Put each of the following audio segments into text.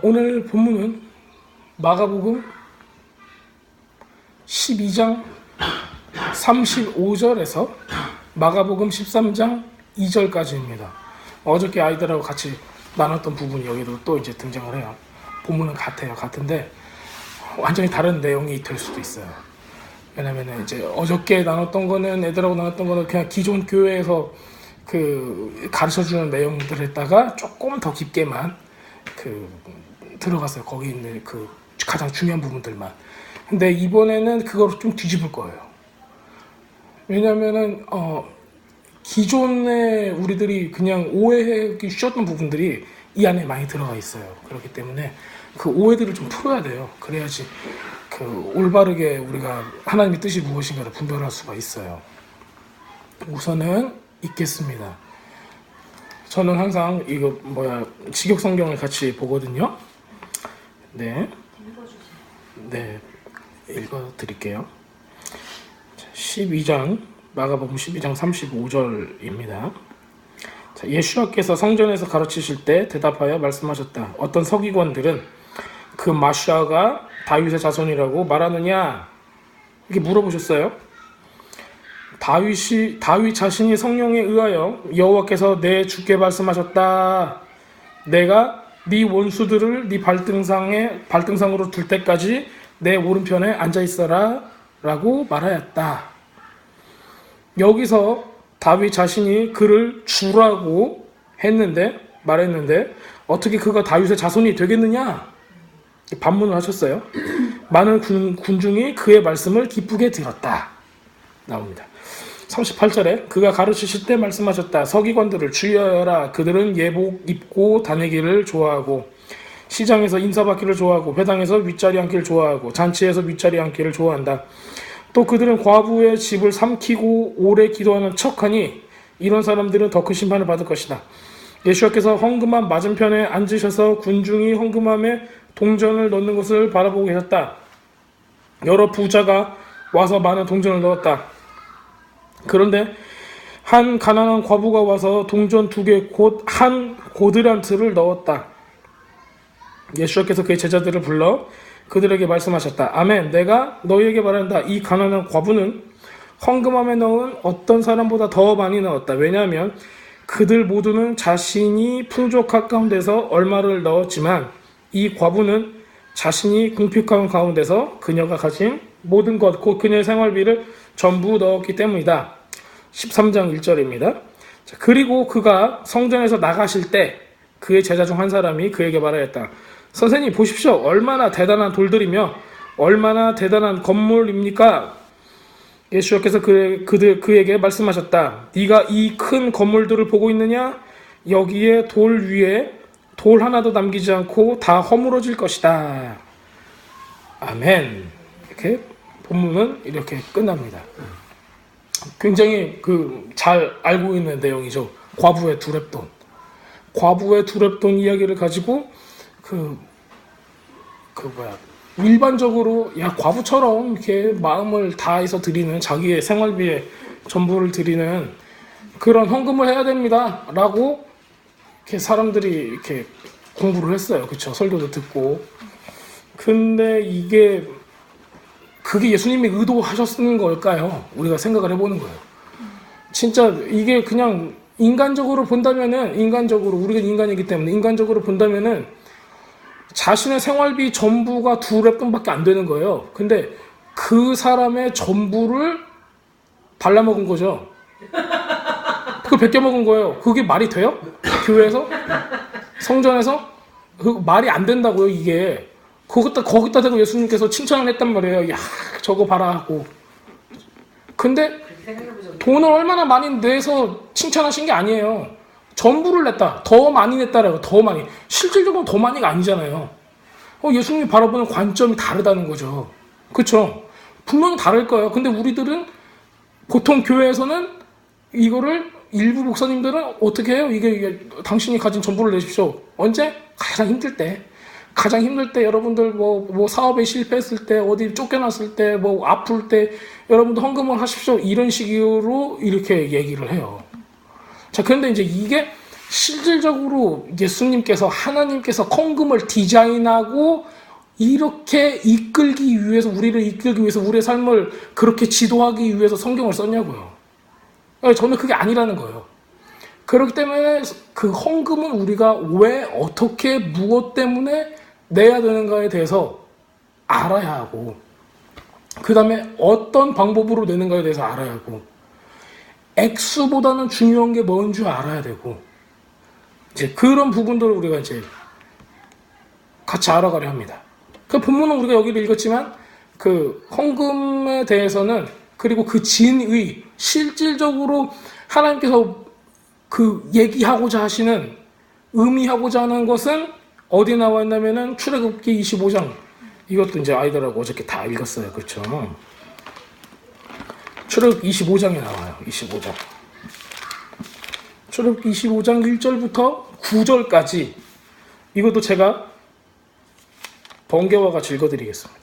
오늘 본문은 마가복음 12장 35절에서 마가복음 13장 2절까지입니다. 어저께 아이들하고 같이 나눴던 부분이 여기도 또 이제 등장을 해요. 본문은 같은데 완전히 다른 내용이 될 수도 있어요. 왜냐면 이제 어저께 나눴던 거는 애들하고 나눴던 거는 그냥 기존 교회에서 가르쳐주는 내용들을 했다가 조금 더 깊게만 들어갔어요. 거기 있는 가장 중요한 부분들만. 근데 이번에는 그걸 좀 뒤집을 거예요. 왜냐면은 기존에 우리들이 그냥 오해하기 쉬웠던 부분들이 이 안에 많이 들어가 있어요. 그렇기 때문에 그 오해들을 좀 풀어야 돼요. 그래야지 올바르게 우리가 하나님의 뜻이 무엇인가를 분별할 수가 있어요. 우선은 읽겠습니다. 저는 항상 직역 성경을 같이 보거든요. 네, 읽어드릴게요. 마가복음 12장 35절입니다. 예수께서 성전에서 가르치실 때 대답하여 말씀하셨다. 어떤 서기관들은 그 마시아가 다윗의 자손이라고 말하느냐? 이렇게 물어보셨어요. 다윗 자신이 성령에 의하여 여호와께서 내 주께 말씀하셨다. 내가 네 원수들을 네 발등상으로 둘 때까지 내 오른편에 앉아 있어라 라고 말하였다. 여기서 다윗 자신이 그를 주라고 말했는데 어떻게 그가 다윗의 자손이 되겠느냐? 반문을 하셨어요. 많은 군중이 그의 말씀을 기쁘게 들었다. 나옵니다. 38절에 그가 가르치실 때 말씀하셨다. 서기관들을 주의하여라. 그들은 예복 입고 다니기를 좋아하고 시장에서 인사받기를 좋아하고 회당에서 윗자리 앉기를 좋아하고 잔치에서 윗자리 앉기를 좋아한다. 또 그들은 과부의 집을 삼키고 오래 기도하는 척하니 이런 사람들은 더 큰 심판을 받을 것이다. 예수께서 헌금함 맞은편에 앉으셔서 군중이 헌금함에 동전을 넣는 것을 바라보고 계셨다. 여러 부자가 와서 많은 동전을 넣었다. 그런데 한 가난한 과부가 와서 동전 2개 곧 한 고드란트를 넣었다. 예수께서 그의 제자들을 불러 그들에게 말씀하셨다. 아멘. 내가 너희에게 말한다. 이 가난한 과부는 헌금함에 넣은 어떤 사람보다 더 많이 넣었다. 왜냐하면 그들 모두는 자신이 풍족한 가운데서 얼마를 넣었지만 이 과부는 자신이 궁핍한 가운데서 그녀가 가진 모든 것, 곧 그녀의 생활비를 전부 넣었기 때문이다. 13장 1절입니다. 그리고 그가 성전에서 나가실 때 그의 제자 중 한 사람이 그에게 말하였다. 선생님 보십시오. 얼마나 대단한 돌들이며 얼마나 대단한 건물입니까? 예수께서 그에게 말씀하셨다. 네가 이 큰 건물들을 보고 있느냐? 여기에 돌 위에 돌 하나도 남기지 않고 다 허물어질 것이다. 아멘. 이렇게 본문은 이렇게 끝납니다. 굉장히 잘 알고 있는 내용이죠. 과부의 두렙돈. 과부의 두렙돈 이야기를 가지고 일반적으로 과부처럼 이렇게 마음을 다해서 드리는 자기의 생활비에 전부를 드리는 그런 헌금을 해야 됩니다라고 이렇게 사람들이 이렇게 공부를 했어요. 그렇죠? 설교도 듣고. 근데 그게 예수님이 의도하셨는 걸까요? 우리가 생각을 해보는 거예요. 진짜 이게 그냥 인간적으로 본다면은 우리가 인간이기 때문에 인간적으로 본다면은 자신의 생활비 전부가 2렙돈밖에 안 되는 거예요. 근데 그 사람의 전부를 발라먹은 거죠. 그걸 베껴먹은 거예요. 그게 말이 돼요? 교회에서? 성전에서? 말이 안 된다고요, 이게. 거기다 대고 예수님께서 칭찬을 했단 말이에요. 야, 저거 봐라 하고. 근데 돈을 얼마나 많이 내서 칭찬하신 게 아니에요. 전부를 냈다. 더 많이 냈다라고. 더 많이. 실질적으로 더 많이가 아니잖아요. 예수님이 바라보는 관점이 다르다는 거죠. 그렇죠? 분명히 다를 거예요. 근데 우리들은 보통 교회에서는 이거를 일부 목사님들은 어떻게 해요? 이게 당신이 가진 전부를 내십시오. 언제? 가장 힘들 때 여러분들 사업에 실패했을 때 어디 쫓겨났을 때 아플 때 여러분들 헌금을 하십시오. 이런 식으로 이렇게 얘기를 해요. 자, 그런데 이제 이게 실질적으로 예수님께서 하나님께서 헌금을 디자인하고 이렇게 이끌기 위해서 우리를 이끌기 위해서 우리의 삶을 그렇게 지도하기 위해서 성경을 썼냐고요. 저는 그게 아니라는 거예요. 그렇기 때문에 그 헌금은 우리가 왜 어떻게 무엇 때문에 내야 되는가에 대해서 알아야 하고 그 다음에 어떤 방법으로 내는가에 대해서 알아야 하고 액수보다는 중요한 게 뭔 줄 알아야 되고 이제 그런 부분들을 우리가 이제 같이 알아가려 합니다. 그 본문은 우리가 여기를 읽었지만 그 헌금에 대해서는 그리고 그 진의 실질적으로 하나님께서 그 얘기하고자 하시는 의미하고자 하는 것은 어디 나와 있냐면은 출애굽기 25장 이것도 이제 아이들하고 어저께 다 읽었어요. 그렇죠? 출애굽기 25장에 나와요. 25장. 출애굽기 25장 1절부터 9절까지 이것도 제가 번개와 같이 읽어드리겠습니다.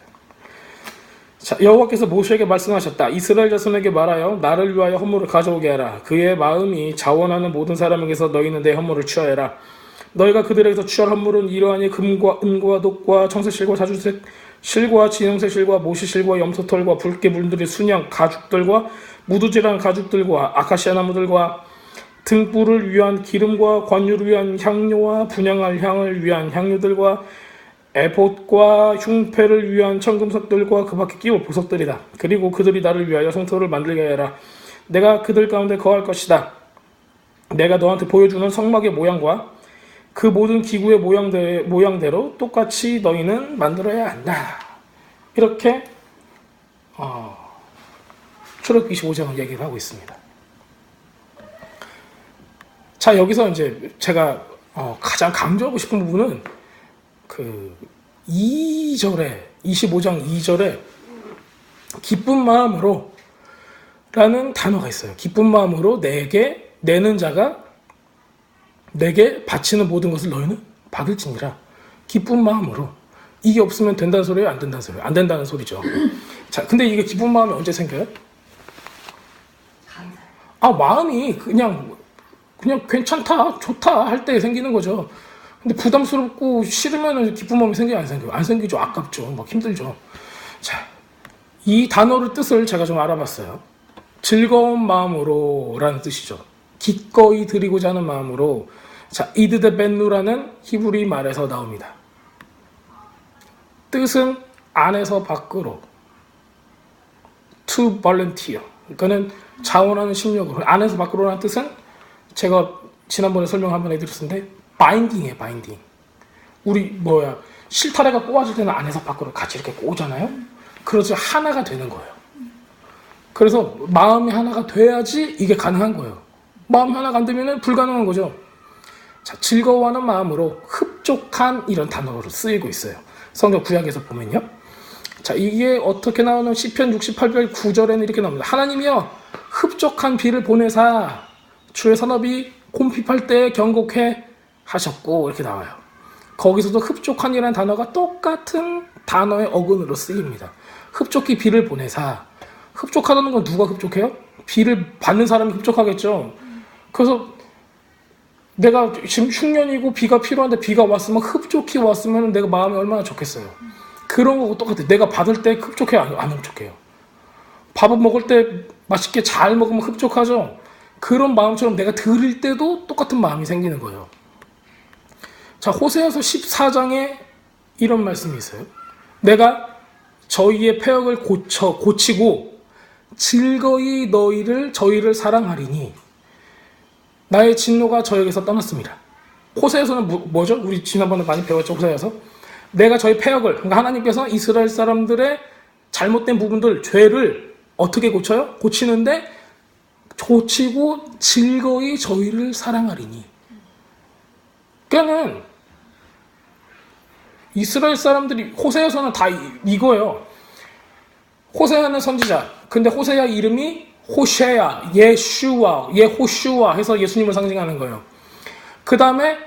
자, 여호와께서 모세에게 말씀하셨다. 이스라엘 자손에게 말하여 나를 위하여 헌물을 가져오게 하라. 그의 마음이 자원하는 모든 사람에게서 너희는 내 헌물을 취하여라. 너희가 그들에게서 취할 헌물은 이러하니 금과 은과 독과 청색실과 자주색 실과 진홍색 실과 모시실과 염소털과 붉게 물들인 순양 가죽들과 무두질한 가죽들과 아카시아 나무들과 등불을 위한 기름과 관유를 위한 향료와 분향할 향을 위한 향료들과 에봇과 흉패를 위한 청금석들과 그 밖에 끼울 보석들이다. 그리고 그들이 나를 위하여 성소를 만들게 해라. 내가 그들 가운데 거할 것이다. 내가 너한테 보여주는 성막의 모양과 그 모든 기구의 모양대로 똑같이 너희는 만들어야 한다. 이렇게 출애굽기 25장을 얘기를 하고 있습니다. 자, 여기서 이제 제가 가장 강조하고 싶은 부분은 그 2절에 25장 2절에 기쁜 마음으로 라는 단어가 있어요. 기쁜 마음으로 내게 내는 자가 내게 바치는 모든 것을 너희는 받을지니라. 기쁜 마음으로. 이게 없으면 된다는 소리예요? 안 된다는 소리예요? 안 된다는 소리죠. 자, 근데 이게 기쁜 마음이 언제 생겨요? 마음이 그냥 괜찮다, 좋다 할 때 생기는 거죠. 근데 부담스럽고 싫으면 기쁜 마음이 생겨요? 안 생겨요? 안 생기죠. 아깝죠. 막 힘들죠. 자, 이 단어의 뜻을 제가 좀 알아봤어요. 즐거운 마음으로 라는 뜻이죠. 기꺼이 드리고자 하는 마음으로. 자, 이드데 벤누라는 히브리 말에서 나옵니다. 뜻은 안에서 밖으로. to volunteer. 그러니까는 자원하는 심력으로. 안에서 밖으로라는 뜻은 제가 지난번에 설명 한번 해드렸는데 바인딩이에요. 바인딩. 우리 실타래가 꼬아질 때는 안에서 밖으로 같이 이렇게 꼬잖아요. 그래서 하나가 되는 거예요. 그래서 마음이 하나가 돼야지 이게 가능한 거예요. 마음이 하나가 안 되면 불가능한 거죠. 자, 즐거워하는 마음으로 흡족한 이런 단어로 쓰이고 있어요. 성경 구약에서 보면요. 자, 이게 어떻게 나오는 시편 68편 9절에는 이렇게 나옵니다. 하나님이여 흡족한 비를 보내사 주의 산업이 곰핍할 때 경곡해 하셨고 이렇게 나와요. 거기서도 흡족한이라는 단어가 똑같은 단어의 어근으로 쓰입니다. 흡족히 비를 보내사. 흡족하다는 건 누가 흡족해요? 비를 받는 사람이 흡족하겠죠. 그래서 내가 지금 흉년이고 비가 필요한데 비가 왔으면 흡족히 왔으면 내가 마음이 얼마나 좋겠어요. 그런 거고 똑같아요. 내가 받을 때 흡족해요? 안 흡족해요? 밥을 먹을 때 맛있게 잘 먹으면 흡족하죠. 그런 마음처럼 내가 드릴 때도 똑같은 마음이 생기는 거예요. 자, 호세아서 14장에 이런 말씀이 있어요. 내가 저희의 패역을 고치고 즐거이 저희를 사랑하리니 나의 진노가 저에게서 떠났습니다. 호세아서는 뭐죠? 우리 지난번에 많이 배웠죠. 호세아서 내가 저희 패역을, 그러니까 하나님께서 이스라엘 사람들의 잘못된 부분들, 죄를 어떻게 고쳐요? 고치는데 고치고 즐거이 저희를 사랑하리니. 그러니까는 이스라엘 사람들이 호세아서는 다 이거예요. 호세아는 선지자. 근데 호세아 이름이 호셰야, 예호슈아 해서 예수님을 상징하는 거예요. 그 다음에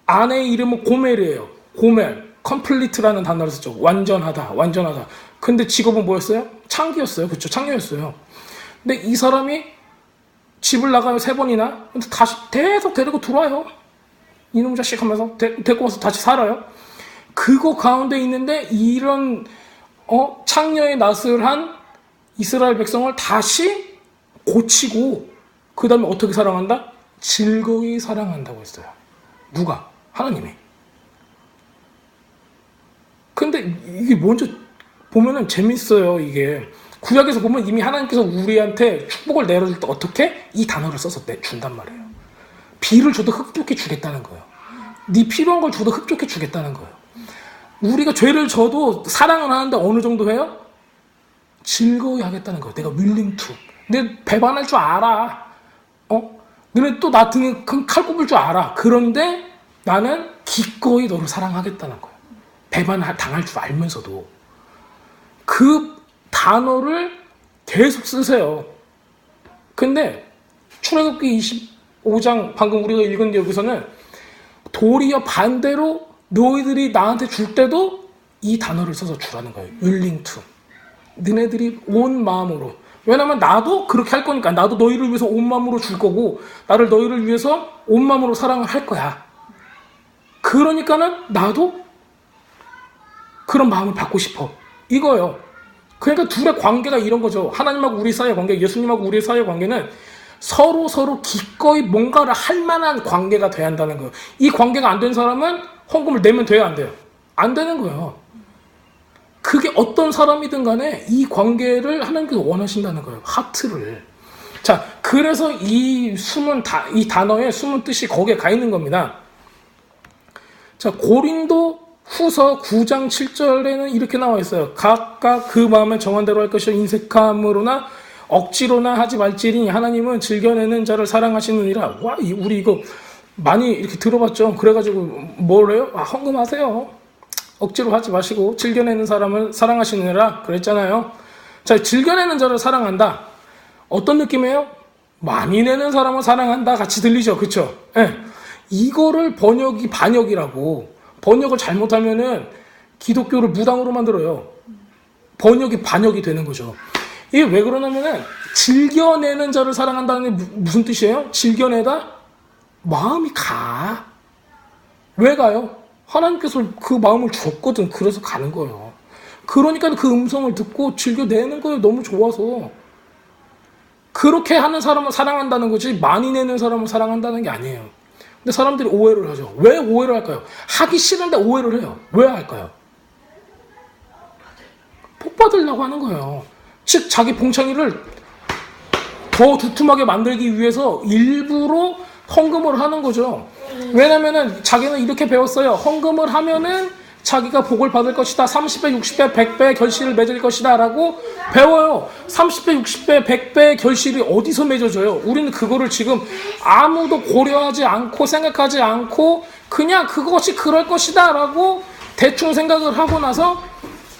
아내의 이름은 고멜이에요. 고멜, 컴플리트라는 단어를 쓰죠. 완전하다. 근데 직업은 뭐였어요? 창기였어요. 그렇죠? 창녀였어요. 근데 이 사람이 집을 나가요 3번이나. 근데 다시 계속 데리고 들어와요. 이놈 자식 하면서 데리고 와서 다시 살아요. 그거 가운데 있는데 이런 창녀의 낯을 한 이스라엘 백성을 다시 고치고 그 다음에 어떻게 사랑한다? 즐거이 사랑한다고 했어요. 누가? 하나님이. 근데 이게 먼저 보면은 재밌어요. 이게 구약에서 보면 이미 하나님께서 우리한테 축복을 내려줄 때 어떻게? 이 단어를 써서 준단 말이에요. 비를 줘도 흡족해 주겠다는 거예요. 네 필요한 걸 줘도 흡족해 주겠다는 거예요. 우리가 죄를 져도 사랑을 하는데 어느 정도 해요? 즐거이 하겠다는 거예요. 내가 willing to. 내 배반할 줄 알아. 너네 또 나 등에 칼 꼽을 줄 알아. 그런데 나는 기꺼이 너를 사랑하겠다는 거예요. 배반당할 줄 알면서도. 그 단어를 계속 쓰세요. 근데 출애굽기 25장 방금 우리가 읽은 여기서는 도리어 반대로 너희들이 나한테 줄 때도 이 단어를 써서 주라는 거예요. willing to. 너네들이 온 마음으로. 왜냐면 나도 그렇게 할 거니까. 나도 너희를 위해서 온 마음으로 줄 거고 나를 너희를 위해서 온 마음으로 사랑을 할 거야. 그러니까는 나도 그런 마음을 받고 싶어. 이거예요. 그러니까 둘의 관계가 이런 거죠. 하나님하고 우리 사이의 관계, 예수님하고 우리 사이의 관계는 서로 기꺼이 뭔가를 할 만한 관계가 돼야 한다는 거예요. 이 관계가 안 된 사람은 헌금을 내면 돼요, 안 돼요? 안 되는 거예요. 그게 어떤 사람이든 간에 이 관계를 하나님께서 원하신다는 거예요. 하트를. 자, 그래서 이 단어의 숨은 뜻이 거기에 가 있는 겁니다. 자, 고린도 후서 9장 7절에는 이렇게 나와 있어요. 각각 그 마음에 정한 대로 할 것이요 인색함으로나 억지로나 하지 말지니 하나님은 즐겨내는 자를 사랑하시느니라. 와, 우리 이거 많이 이렇게 들어봤죠. 그래가지고 뭐래요? 헌금하세요. 억지로 하지 마시고 즐겨내는 사람을 사랑하시느니라 그랬잖아요. 자, 즐겨내는 자를 사랑한다. 어떤 느낌이에요? 많이 내는 사람을 사랑한다. 같이 들리죠, 그렇죠? 네. 이거를 반역이라고. 번역을 잘못하면은 기독교를 무당으로 만들어요. 번역이 반역이 되는 거죠. 이게 왜 그러냐면은 즐겨내는 자를 사랑한다는 게 무슨 뜻이에요? 즐겨내다? 마음이 가. 왜 가요? 하나님께서 그 마음을 줬거든. 그래서 가는 거예요. 그러니까 그 음성을 듣고 즐겨내는 거예요. 너무 좋아서. 그렇게 하는 사람을 사랑한다는 거지 많이 내는 사람을 사랑한다는 게 아니에요. 근데 사람들이 오해를 하죠. 왜 오해를 할까요? 하기 싫은데 오해를 해요. 왜 할까요? 복 받으려고 하는 거예요. 즉 자기 봉창이를 더 두툼하게 만들기 위해서 일부러 헌금을 하는 거죠. 왜냐면은 자기는 이렇게 배웠어요. 헌금을 하면은 자기가 복을 받을 것이다. 30배, 60배, 100배의 결실을 맺을 것이다 라고 배워요. 30배, 60배, 100배의 결실이 어디서 맺어져요? 우리는 그거를 지금 아무도 고려하지 않고 생각하지 않고 그냥 그것이 그럴 것이다 라고 대충 생각을 하고 나서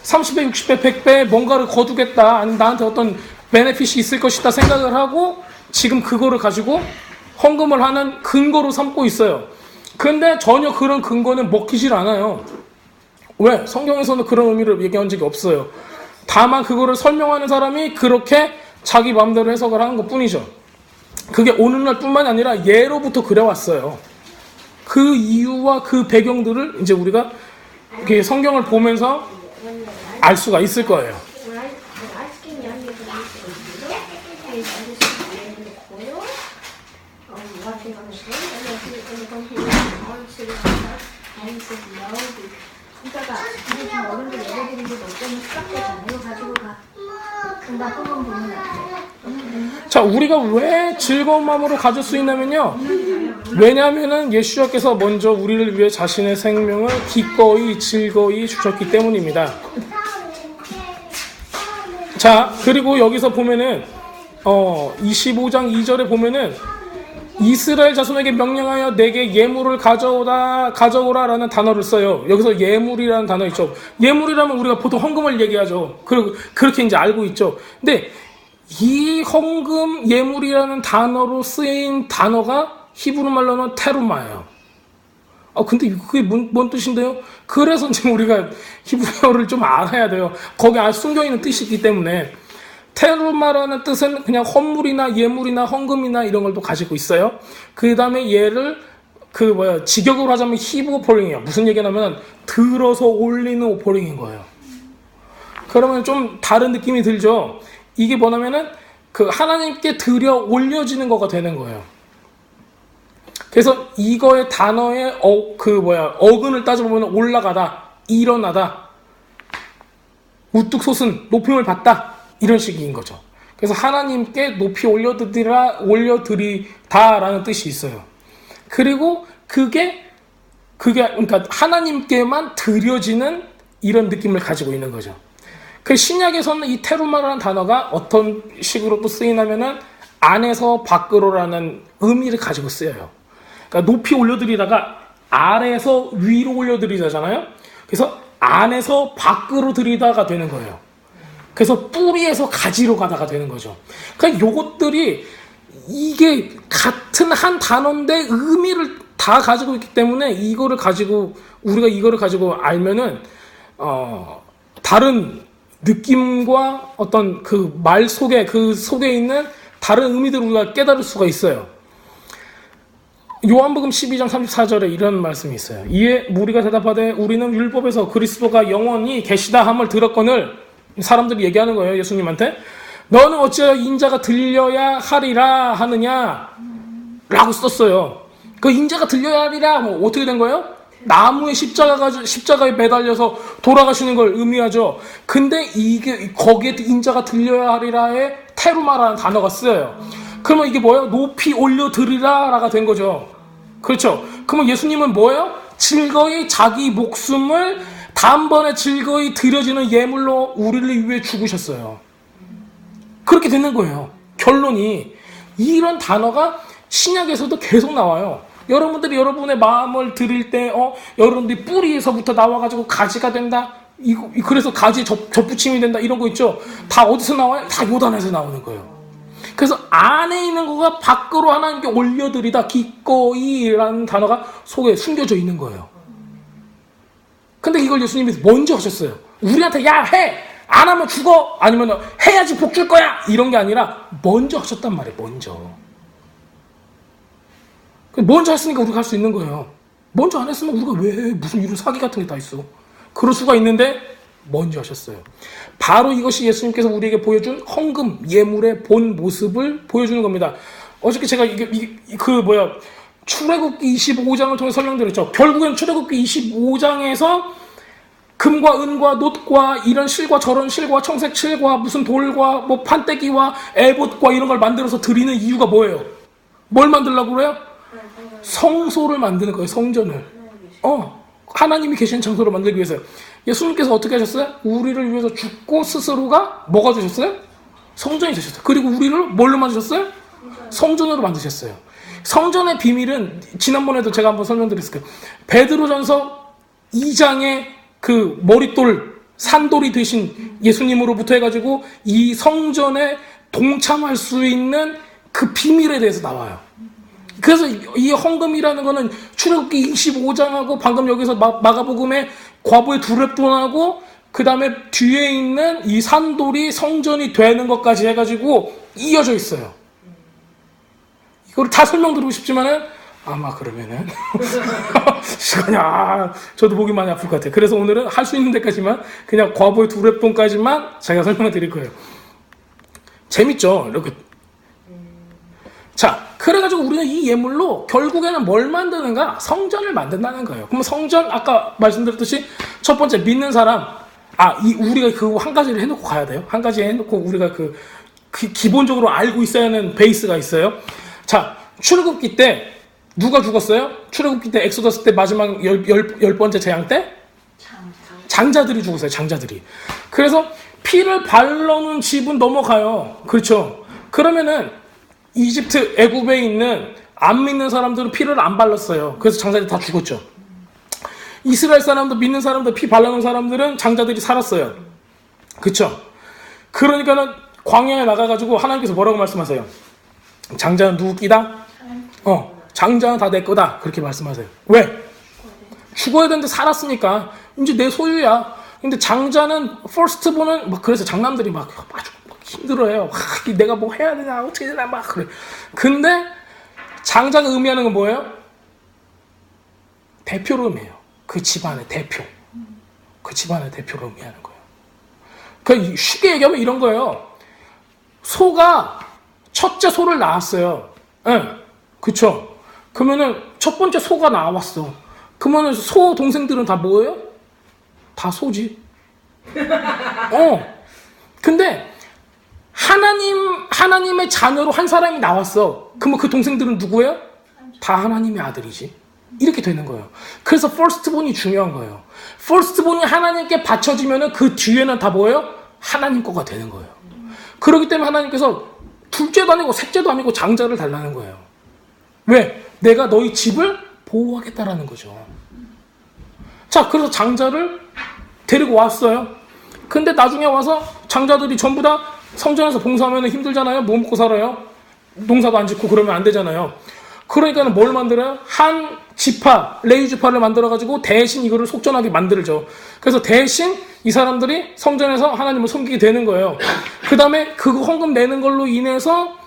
30배, 60배, 100배 뭔가를 거두겠다. 아니면 나한테 어떤 베네핏이 있을 것이다 생각을 하고 지금 그거를 가지고 헌금을 하는 근거로 삼고 있어요. 근데 전혀 그런 근거는 먹히질 않아요. 왜? 성경에서는 그런 의미를 얘기한 적이 없어요. 다만 그거를 설명하는 사람이 그렇게 자기 마음대로 해석을 하는 것 뿐이죠. 그게 오늘날 뿐만이 아니라 예로부터 그래왔어요. 그 이유와 그 배경들을 이제 우리가 이렇게 성경을 보면서 알 수가 있을 거예요. 자, 우리가 왜 즐거운 마음으로 가질 수 있냐면요. 왜냐하면은 예수님께서 먼저 우리를 위해 자신의 생명을 기꺼이 즐거이 주셨기 때문입니다. 자, 그리고 여기서 보면은 25장 2절에 보면은 이스라엘 자손에게 명령하여 내게 예물을 가져오라라는 단어를 써요. 여기서 예물이라는 단어 있죠. 예물이라면 우리가 보통 헌금을 얘기하죠. 그리고 그렇게 이제 알고 있죠. 근데 이 헌금 예물이라는 단어로 쓰인 단어가 히브리 말로는 테루마예요. 근데 그게 뭔 뜻인데요? 그래서 지금 우리가 히브리어를 좀 알아야 돼요. 거기 숨겨 있는 뜻이 있기 때문에 테루마라는 뜻은 그냥 헌물이나 예물이나 헌금이나 이런 걸 또 가지고 있어요. 그 다음에 얘를 직역으로 하자면 히브 오퍼링이에요. 무슨 얘기냐면 들어서 올리는 오퍼링인 거예요. 그러면 좀 다른 느낌이 들죠. 이게 뭐냐면은 하나님께 들여 올려지는 거가 되는 거예요. 그래서 이거의 단어의 어근을 따져보면 올라가다, 일어나다, 우뚝 솟은, 높임을 받다 이런 식인 거죠. 그래서 하나님께 높이 올려드리다라는 뜻이 있어요. 그리고 그게 그러니까 하나님께만 드려지는 이런 느낌을 가지고 있는 거죠. 그 신약에서는 이 테루마라는 단어가 어떤 식으로 또 쓰이냐면은 안에서 밖으로라는 의미를 가지고 쓰여요. 그러니까 높이 올려드리다가 아래에서 위로 올려드리잖아요. 그래서 안에서 밖으로 들이다가 되는 거예요. 그래서 뿌리에서 가지로 가다가 되는 거죠. 그러니까 요것들이 이게 같은 한 단어인데 의미를 다 가지고 있기 때문에 우리가 이거를 가지고 알면은 다른 느낌과 어떤 말 속에 속에 있는 다른 의미들을 우리가 깨달을 수가 있어요. 요한복음 12장 34절에 이런 말씀이 있어요. 이에 무리가 대답하되 우리는 율법에서 그리스도가 영원히 계시다 함을 들었거늘, 사람들이 얘기하는 거예요. 예수님한테. 너는 어찌하여 인자가 들려야 하리라 하느냐 라고 썼어요. 그 인자가 들려야 하리라 어떻게 된 거예요? 나무에 십자가에 매달려서 돌아가시는 걸 의미하죠. 근데 거기에 인자가 들려야 하리라에 테루마라는 단어가 쓰여요. 그러면 이게 뭐예요? 높이 올려드리라가 된 거죠. 그렇죠. 그러면 예수님은 뭐예요? 즐거이 자기 목숨을 단번에 즐거이 드려지는 예물로 우리를 위해 죽으셨어요. 그렇게 되는 거예요. 결론이 이런 단어가 신약에서도 계속 나와요. 여러분들이 여러분의 마음을 드릴 때 여러분들이 뿌리에서부터 나와가지고 가지가 된다. 그래서 가지에 접붙임이 된다. 이런 거 있죠. 다 어디서 나와요? 다 요단에서 나오는 거예요. 그래서 안에 있는 거가 밖으로 하나님께 올려드리다, 기꺼이라는 단어가 속에 숨겨져 있는 거예요. 근데 이걸 예수님이 먼저 하셨어요. 우리한테 야 해! 안 하면 죽어! 아니면 해야지 복 줄 거야! 이런 게 아니라 먼저 하셨단 말이에요. 먼저 했으니까 우리가 할 수 있는 거예요. 먼저 안 했으면 우리가 왜 무슨 이런 사기 같은 게 다 있어. 그럴 수가 있는데 먼저 하셨어요. 바로 이것이 예수님께서 우리에게 보여준 헌금, 예물의 본 모습을 보여주는 겁니다. 어저께 제가 출애굽기 25장을 통해 설명드렸죠. 결국엔 출애굽기 25장에서 금과 은과 놋과 이런 실과 저런 실과 청색 실과 무슨 돌과 판때기와 에봇과 이런 걸 만들어서 드리는 이유가 뭐예요? 뭘 만들려고 그래요? 성소를 만드는 거예요. 성전을. 하나님이 계신 장소를 만들기 위해서요. 예수님께서 어떻게 하셨어요? 우리를 위해서 죽고 스스로가 뭐가 되셨어요? 성전이 되셨어요. 그리고 우리를 뭘로 만드셨어요? 성전으로 만드셨어요. 성전의 비밀은 지난번에도 제가 한번 설명드렸을 거예요. 베드로전서 2장의 머릿돌, 산돌이 되신 예수님으로부터 해가지고 이 성전에 동참할 수 있는 그 비밀에 대해서 나와요. 그래서 이 헌금이라는 거는 출애굽기 25장하고 방금 여기서 마가복음의 과부의 두렙돈하고 그 다음에 뒤에 있는 이 산돌이 성전이 되는 것까지 해가지고 이어져 있어요. 이걸 다 설명드리고 싶지만은 아마 그러면은 시간이 저도 목이 많이 아플 것 같아요. 그래서 오늘은 할 수 있는 데까지만 그냥 과부의 두렙돈까지만 제가 설명을 드릴 거예요. 재밌죠? 이렇게. 자, 그래가지고 우리는 이 예물로 결국에는 뭘 만드는가? 성전을 만든다는 거예요. 그럼 성전, 아까 말씀드렸듯이 첫 번째 믿는 사람, 우리가 그거 한 가지를 해놓고 가야 돼요. 한 가지 해놓고 우리가 기본적으로 알고 있어야 하는 베이스가 있어요. 자, 출애굽기 때 누가 죽었어요? 출애굽기 때 엑소더스 때 마지막 열 번째 재앙 때? 장자들이 죽었어요. 장자들이. 그래서 피를 발라놓은 집은 넘어가요. 그렇죠? 그러면은 이집트, 애굽에 있는 안 믿는 사람들은 피를 안 발랐어요. 그래서 장자들이 다 죽었죠. 이스라엘 사람들, 믿는 사람들, 피 발라놓은 사람들은 장자들이 살았어요. 그쵸? 그러니까는 광야에 나가가지고 하나님께서 뭐라고 말씀하세요? 장자는 누구 끼다? 장자는 다 내 거다. 그렇게 말씀하세요. 왜? 죽어야 되는데 살았으니까 이제 내 소유야. 근데 장자는 퍼스트본은 그래서 장남들이 아주 힘들어해요. 내가 뭐 해야 되나 어떻게 되나 막 그래. 근데 장자가 의미하는 건 뭐예요? 대표로 의미해요. 그 집안의 대표. 그 집안의 대표로 의미하는 거예요. 그러니까 쉽게 얘기하면 이런 거예요. 소가 첫째 소를 낳았어요. 예, 그쵸? 그러면은 첫 번째 소가 나왔어. 그러면은 소 동생들은 다 뭐예요? 다 소지. 근데 하나님의 자녀로 한 사람이 나왔어. 그러면 그 동생들은 누구예요? 다 하나님의 아들이지. 이렇게 되는 거예요. 그래서 퍼스트본이 중요한 거예요. 퍼스트본이 하나님께 바쳐지면은 그 뒤에는 다 뭐예요? 하나님 거가 되는 거예요. 그렇기 때문에 하나님께서 둘째도 아니고 셋째도 아니고 장자를 달라는 거예요. 왜? 내가 너희 집을 보호하겠다라는 거죠. 자, 그래서 장자를 데리고 왔어요. 근데 나중에 와서 장자들이 전부 다 성전에서 봉사하면 힘들잖아요. 뭐 먹고 살아요? 농사도 안 짓고 그러면 안 되잖아요. 그러니까 뭘 만들어요? 한 지파, 레위 지파를 만들어가지고 대신 이거를 속전하게 만들죠. 그래서 대신 이 사람들이 성전에서 하나님을 섬기게 되는 거예요. 그 다음에 그 헌금 내는 걸로 인해서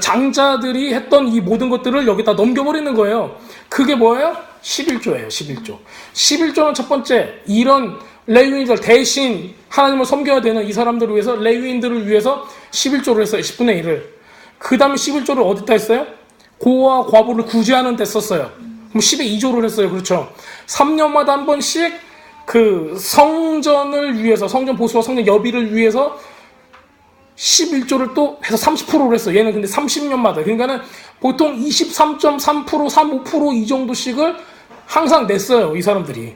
장자들이 했던 이 모든 것들을 여기다 넘겨버리는 거예요. 그게 뭐예요? 11조예요, 11조. 11조는 첫 번째, 이런 레위인들 대신 하나님을 섬겨야 되는 이 사람들을 위해서, 레위인들을 위해서 11조를 했어요, 10분의 1을. 그 다음에 11조를 어디다 했어요? 고와 과부를 구제하는 데 썼어요. 그럼 10에 2조를 했어요, 그렇죠? 3년마다 한 번씩 그 성전을 위해서, 성전 보수와 성전 여비를 위해서 11조를 또 해서 30%를 했어요. 얘는 근데 30년마다. 그러니까는 보통 23.3%, 35% 이 정도씩을 항상 냈어요, 이 사람들이.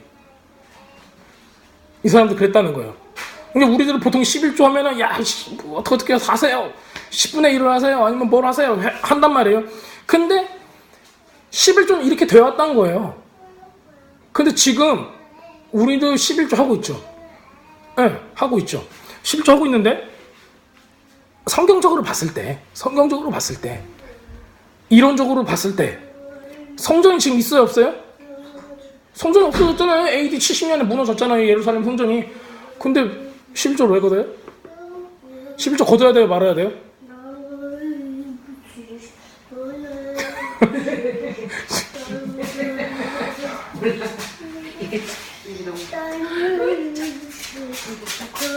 이 사람들 그랬다는 거예요. 그러니까 우리들은 보통 11조 하면은, 야, 어떻게 하세요? 10분의 1을 하세요? 아니면 뭘 하세요? 한단 말이에요. 근데 11조는 이렇게 되어왔다는 거예요. 근데 지금 우리도 11조 하고 있죠. 네, 하고 있죠. 11조 하고 있는데, 성경적으로 봤을 때, 이론적으로 봤을 때, 성전이 지금 있어요, 없어요? 성전이 없어졌잖아요. AD 70년에 무너졌잖아요, 예루살렘 성전이. 근데 11조를 왜 걷어요? 11조 걷어야 돼요, 말아야 돼요?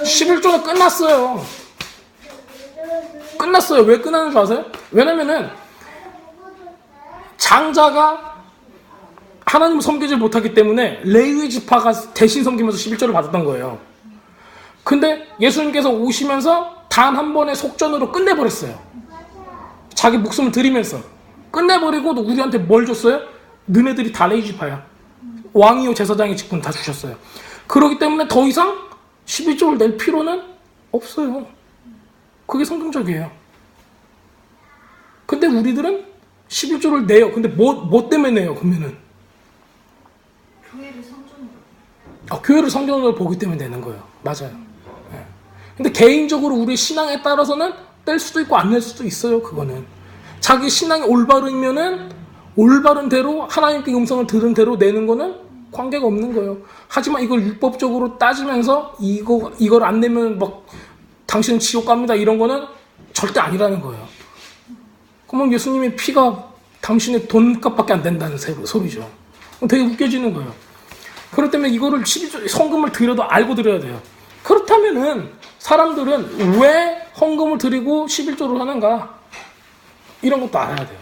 11조는 끝났어요. 끝났어요. 왜 끝나는 줄 아세요? 왜냐면은 장자가 하나님을 섬기지 못하기 때문에 레위 지파가 대신 섬기면서 11조를 받았던 거예요. 근데 예수님께서 오시면서 단 한 번의 속전으로 끝내버렸어요. 자기 목숨을 드리면서 끝내버리고 우리한테 뭘 줬어요? 너네들이 다 레위 지파야. 왕이요 제사장의 직분 다 주셨어요. 그렇기 때문에 더 이상 11조를 낼 필요는 없어요. 그게 성경적이에요. 근데 우리들은 11조를 내요. 근데 뭐 때문에 내요, 그러면은? 교회를 성전으로 보기 때문에 내는 거예요. 맞아요. 네. 근데 개인적으로 우리 신앙에 따라서는 뗄 수도 있고 안 낼 수도 있어요, 그거는. 자기 신앙이 올바르면은 올바른 대로 하나님께 음성을 들은 대로 내는 거는 관계가 없는 거예요. 하지만 이걸 율법적으로 따지면서 이걸 안 내면 막 당신은 지옥 갑니다, 이런 거는 절대 아니라는 거예요. 그러면 예수님의 피가 당신의 돈값밖에 안 된다는 소리죠. 되게 웃겨지는 거예요. 그렇기 때문에 이거를 헌금을 드려도 알고 드려야 돼요. 그렇다면은 사람들은 왜 헌금을 드리고 11조를 하는가? 이런 것도 알아야 돼요.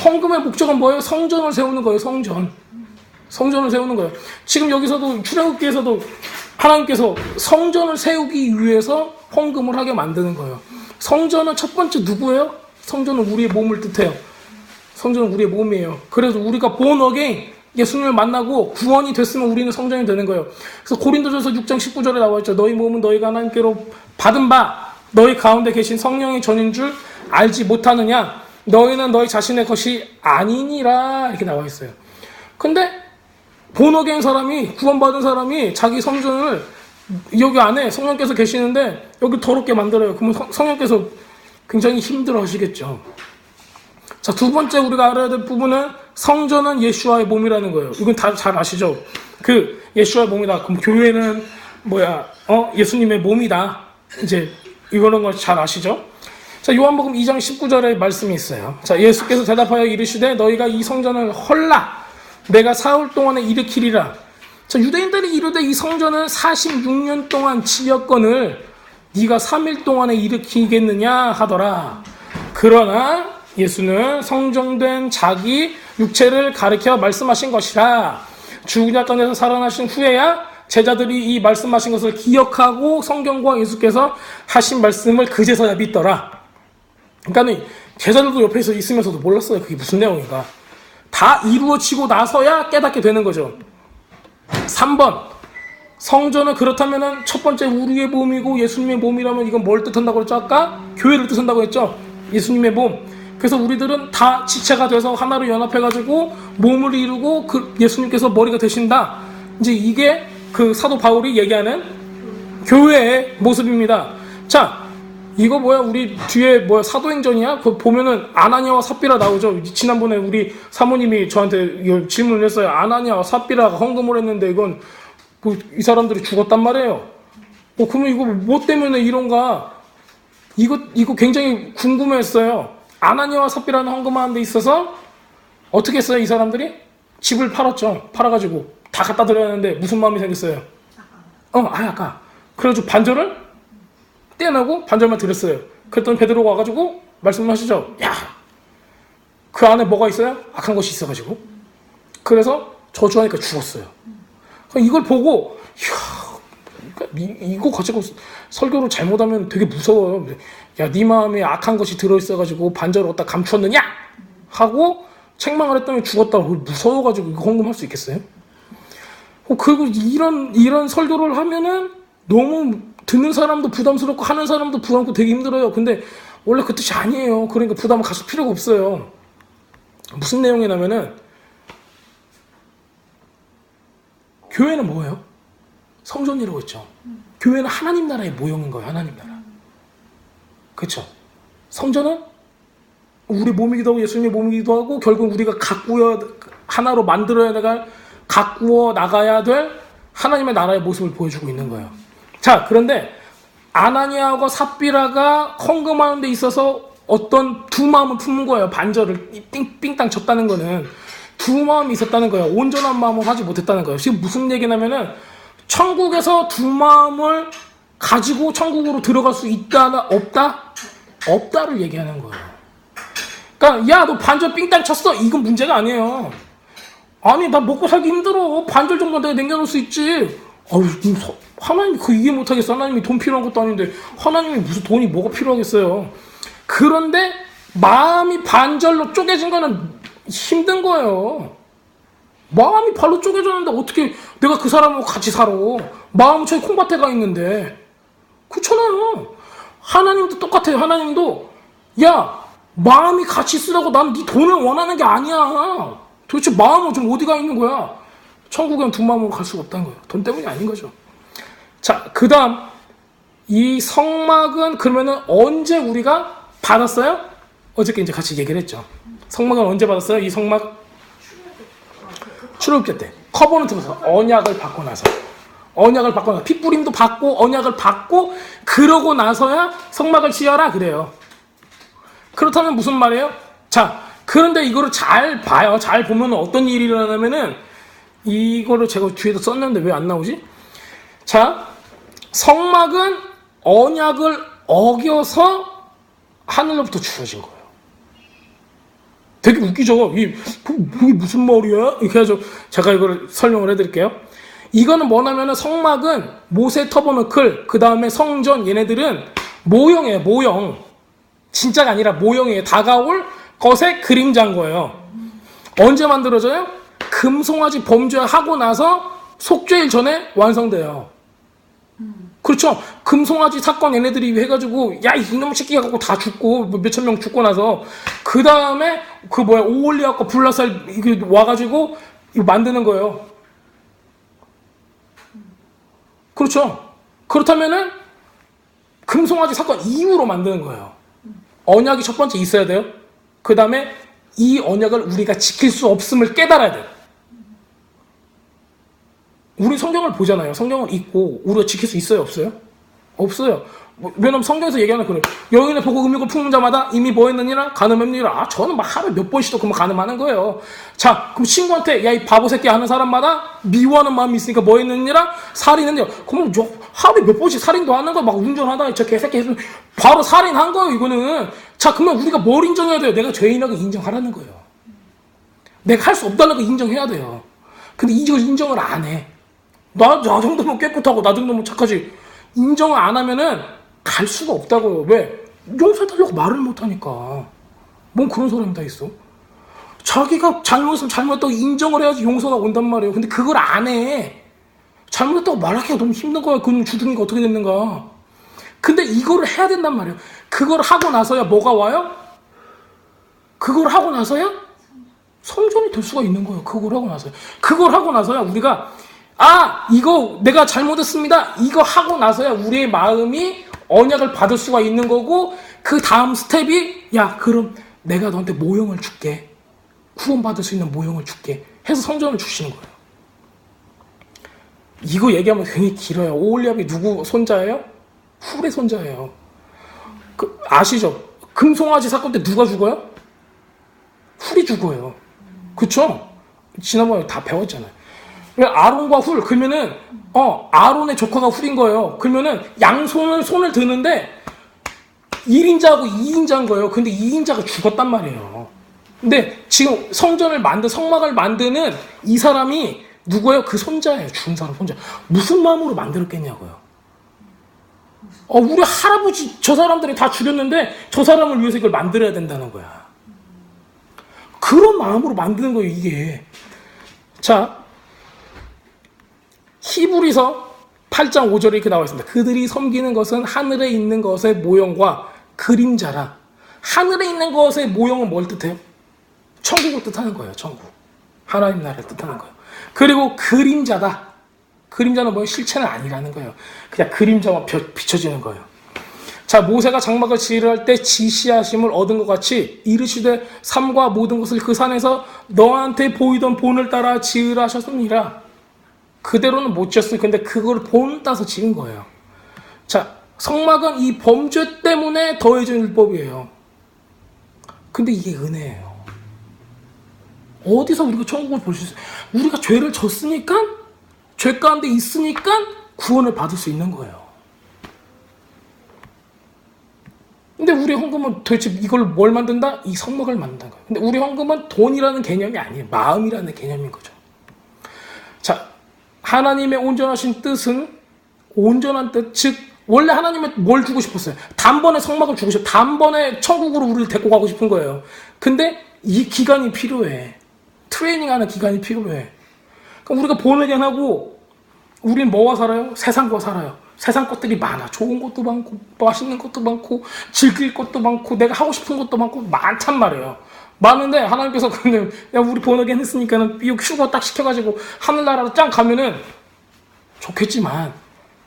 헌금의 목적은 뭐예요? 성전을 세우는 거예요. 성전을 세우는 거예요. 지금 여기서도 출애굽기에서도 하나님께서 성전을 세우기 위해서 헌금을 하게 만드는 거예요. 성전은 첫 번째 누구예요? 성전은 우리의 몸을 뜻해요. 성전은 우리의 몸이에요. 그래서 우리가 born again, 예수님을 만나고 구원이 됐으면 우리는 성전이 되는 거예요. 그래서 고린도전서 6장 19절에 나와 있죠. 너희 몸은 너희가 하나님께로 받은 바 너희 가운데 계신 성령의 전인 줄 알지 못하느냐? 너희는 너희 자신의 것이 아니니라, 이렇게 나와 있어요. 근데 born again 사람이, 구원받은 사람이 자기 성전을 여기 안에 성령께서 계시는데 여기 더럽게 만들어요. 그러면 성령께서 굉장히 힘들어 하시겠죠. 자, 두 번째 우리가 알아야 될 부분은 성전은 예수와의 몸이라는 거예요. 이건 다 잘 아시죠? 그 예수와의 몸이다. 그럼 교회는 예수님의 몸이다. 이제 이거는 걸 잘 아시죠? 자, 요한복음 2장 19절에 말씀이 있어요. 자, 예수께서 대답하여 이르시되 너희가 이 성전을 헐라 내가 사흘 동안에 일으키리라. 자, 유대인들이 이르되 이 성전을 46년 동안 지었거늘 네가 3일 동안에 일으키겠느냐 하더라. 그러나 예수는 성정된 자기 육체를 가리켜 말씀하신 것이라. 죽은 자 가운데서 살아나신 후에야 제자들이 이 말씀하신 것을 기억하고 성경과 예수께서 하신 말씀을 그제서야 믿더라. 그러니까 제자들도 옆에 있으면서도 몰랐어요. 그게 무슨 내용인가. 다 이루어지고 나서야 깨닫게 되는 거죠. 3번 성전은 그렇다면 첫 번째 우리의 몸이고 예수님의 몸이라면 이건 뭘 뜻한다고 그랬죠? 아까 교회를 뜻한다고 했죠. 예수님의 몸. 그래서 우리들은 다 지체가 돼서 하나로 연합해가지고 몸을 이루고 예수님께서 머리가 되신다. 이제 이게 그 사도 바울이 얘기하는 교회의 모습입니다. 자, 이거 우리 뒤에 사도행전이야? 그 보면은 아나니아와 삽비라 나오죠. 지난번에 우리 사모님이 저한테 질문을 했어요. 아나니아와 삽비라가 헌금을 했는데 이건 이 사람들이 죽었단 말이에요. 그러면 이거 뭐 때문에 이런가? 이거 굉장히 궁금했어요. 아나니아와 삽비라는 헌금하는 데 있어서 어떻게 했어요? 이 사람들이 집을 팔았죠. 팔아가지고 다 갖다 드렸는데 무슨 마음이 생겼어요? 아까 그래가지고 반절을 떼어내고 반절만 드렸어요. 그랬더니 베드로가 와가지고 말씀하시죠. 야, 그 안에 뭐가 있어요? 악한 것이 있어가지고. 그래서 저주하니까 죽었어요. 이걸 보고 이거 가지고 설교를 잘못하면 되게 무서워요. 야, 네 마음에 악한 것이 들어있어가지고 반절을 어디다 감추었느냐? 하고 책망을 했더니 죽었다고. 무서워가지고 이거 헌금할 수 있겠어요? 그리고 이런 설교를 하면은 너무 듣는 사람도 부담스럽고 하는 사람도 부담스럽고 되게 힘들어요. 근데 원래 그 뜻이 아니에요. 그러니까 부담을 가질 필요가 없어요. 무슨 내용이냐면은 교회는 뭐예요? 성전이라고 했죠. 교회는 하나님 나라의 모형인 거예요. 하나님 나라. 그렇죠? 성전은 우리 몸이기도 하고 예수님의 몸이기도 하고 결국 우리가 하나로 만들어야 될 가꾸어 나가야 될 하나님의 나라의 모습을 보여주고 있는 거예요. 자, 그런데 아나니아와 삽비라가 헌금하는 데 있어서 어떤 두 마음을 품은 거예요. 반절을 삥땅 쳤다는 거는 두 마음이 있었다는 거예요. 온전한 마음을 하지 못했다는 거예요. 지금 무슨 얘기냐면은 천국에서 두 마음을 가지고 천국으로 들어갈 수 있다, 없다? 없다를 얘기하는 거예요. 그러니까 야, 너 반절 삥땅 쳤어. 이건 문제가 아니에요. 아니, 나 먹고 살기 힘들어. 반절 정도 내가 남겨놓을 수 있지. 하나님이 이해 못하겠어. 하나님이 돈 필요한 것도 아닌데 하나님이 무슨 돈이 뭐가 필요하겠어요. 그런데 마음이 반절로 쪼개진 거는 힘든 거예요. 마음이 발로 쪼개졌는데 어떻게 내가 그 사람하고 같이 살아. 마음은 저기 콩밭에 가 있는데. 그렇잖아요. 하나님도 똑같아요. 하나님도 야, 마음이 같이 쓰라고 난 네 돈을 원하는 게 아니야. 도대체 마음은 좀 어디가 있는 거야? 천국에는 두 마음으로 갈 수가 없다는 거예요. 돈 때문이 아닌 거죠. 자, 그 다음 이 성막은 그러면은 언제 우리가 받았어요? 어저께 이제 같이 얘기를 했죠. 성막은 언제 받았어요? 이 성막 출애굽기 때 커버넌트에서 언약을 받고 나서 핏부림도 받고 언약을 받고 그러고 나서야 성막을 지어라 그래요. 그렇다면 무슨 말이에요? 자, 그런데 이거를 잘 봐요. 잘 보면 어떤 일이 일어나냐면은 이거를 제가 뒤에도 썼는데 왜 안 나오지? 자, 성막은 언약을 어겨서 하늘로부터 주어진 거예요. 되게 웃기죠? 이게 무슨 말이야? 이렇게 해서 제가 이걸 설명을 해드릴게요. 이거는 뭐냐면은 성막은 모세 터버너클, 그 다음에 성전, 얘네들은 모형이에요. 모형. 진짜가 아니라 모형이에요. 다가올 것의 그림자인 거예요. 언제 만들어져요? 금송아지 범죄하고 나서 속죄일 전에 완성돼요. 그렇죠. 금송아지 사건 얘네들이 해가지고 야, 이놈의 새끼가 갖고 다 죽고 몇천 명 죽고 나서 그 다음에 오올리아과 불라살 와가지고 이거 만드는 거예요. 그렇죠. 그렇다면은 금송아지 사건 이후로 만드는 거예요. 언약이 첫 번째 있어야 돼요. 그 다음에 이 언약을 우리가 지킬 수 없음을 깨달아야 돼요. 우리 성경을 보잖아요. 성경을 읽고 우리가 지킬 수 있어요, 없어요? 없어요. 왜냐면 성경에서 얘기하는 거예요. 여인을 보고 음욕을 품는 자마다 이미 뭐 했느니라? 간음했느니라. 저는 막 하루에 몇 번씩도 그만 간음하는 거예요. 자, 그럼 친구한테 야, 이 바보 새끼 하는 사람마다 미워하는 마음이 있으니까 뭐 했느니라? 살인했느니라. 그러면 하루에 몇 번씩 살인도 하는 거 막 운전하다가 저 개새끼 해서 바로 살인한 거예요, 이거는. 자, 그러면 우리가 뭘 인정해야 돼요? 내가 죄인이라고 인정하라는 거예요. 내가 할 수 없다는 거 인정해야 돼요. 근데 이걸 인정을 안 해. 나 정도면 깨끗하고 나 정도면 착하지. 인정을 안 하면은 갈 수가 없다고요. 왜? 용서해달라고 말을 못하니까. 뭔 그런 사람이 다 있어. 자기가 잘못했으면 잘못했다고 인정을 해야지 용서가 온단 말이에요. 근데 그걸 안 해. 잘못했다고 말하기가 너무 힘든 거야. 그럼 주둥이가 어떻게 됐는가. 근데 이거를 해야 된단 말이에요. 그걸 하고 나서야 뭐가 와요? 그걸 하고 나서야 성전이 될 수가 있는 거예요. 그걸 하고 나서야. 그걸 하고 나서야 우리가 이거 내가 잘못했습니다. 이거 하고 나서야 우리의 마음이 언약을 받을 수가 있는 거고, 그 다음 스텝이 야, 그럼 내가 너한테 모형을 줄게. 구원받을 수 있는 모형을 줄게. 해서 성전을 주시는 거예요. 이거 얘기하면 굉장히 길어요. 오홀리압이 누구 손자예요? 훌의 손자예요. 아시죠? 금송아지 사건 때 누가 죽어요? 훌이 죽어요. 그쵸? 지난번에 다 배웠잖아요. 아론과 훌, 그러면은, 아론의 조카가 훌인 거예요. 그러면은, 손을 드는데, 1인자하고 2인자인 거예요. 근데 2인자가 죽었단 말이에요. 근데 지금 성막을 만드는 이 사람이 누구예요? 그 손자예요. 죽은 사람 손자. 무슨 마음으로 만들었겠냐고요. 우리 할아버지, 저 사람들이 다 죽였는데, 저 사람을 위해서 이걸 만들어야 된다는 거야. 그런 마음으로 만드는 거예요, 이게. 자, 히브리서 8장 5절에 이렇게 나와 있습니다. 그들이 섬기는 것은 하늘에 있는 것의 모형과 그림자라. 하늘에 있는 것의 모형은 뭘 뜻해요? 천국을 뜻하는 거예요. 천국. 하나님 나라를 뜻하는 거예요. 그리고 그림자다. 그림자는 뭐예요? 실체는 아니라는 거예요. 그냥 그림자만 비춰지는 거예요. 자, 모세가 장막을 지으려 할 때 지시하심을 얻은 것 같이 이르시되 삶과 모든 것을 그 산에서 너한테 보이던 본을 따라 지으라 하셨습니다. 그대로는 못 지었어요. 근데 그걸 본 따서 지은 거예요. 자, 성막은 이 범죄 때문에 더해진 율법이에요. 근데 이게 은혜예요. 어디서 우리가 천국을 볼 수 있어요? 우리가 죄를 졌으니까, 죄 가운데 있으니까 구원을 받을 수 있는 거예요. 근데 우리 헌금은 도대체 이걸 뭘 만든다? 이 성막을 만든다는 거예요. 근데 우리 헌금은 돈이라는 개념이 아니에요. 마음이라는 개념인 거죠. 자, 하나님의 온전하신 뜻은 온전한 뜻, 즉 원래 하나님은 뭘 주고 싶었어요? 단번에 성막을 주고 싶어요. 단번에 천국으로 우리를 데리고 가고 싶은 거예요. 근데 이 기간이 필요해. 트레이닝하는 기간이 필요해. 그럼 우리가 본회견하고 우리는 뭐와 살아요? 세상과 살아요. 세상 것들이 많아. 좋은 것도 많고 맛있는 것도 많고 즐길 것도 많고 내가 하고 싶은 것도 많고 많단 말이에요. 많은데 하나님께서 근데 야, 우리 본회견 했으니까는 삐 휴가 딱 시켜가지고 하늘나라로 짱 가면은 좋겠지만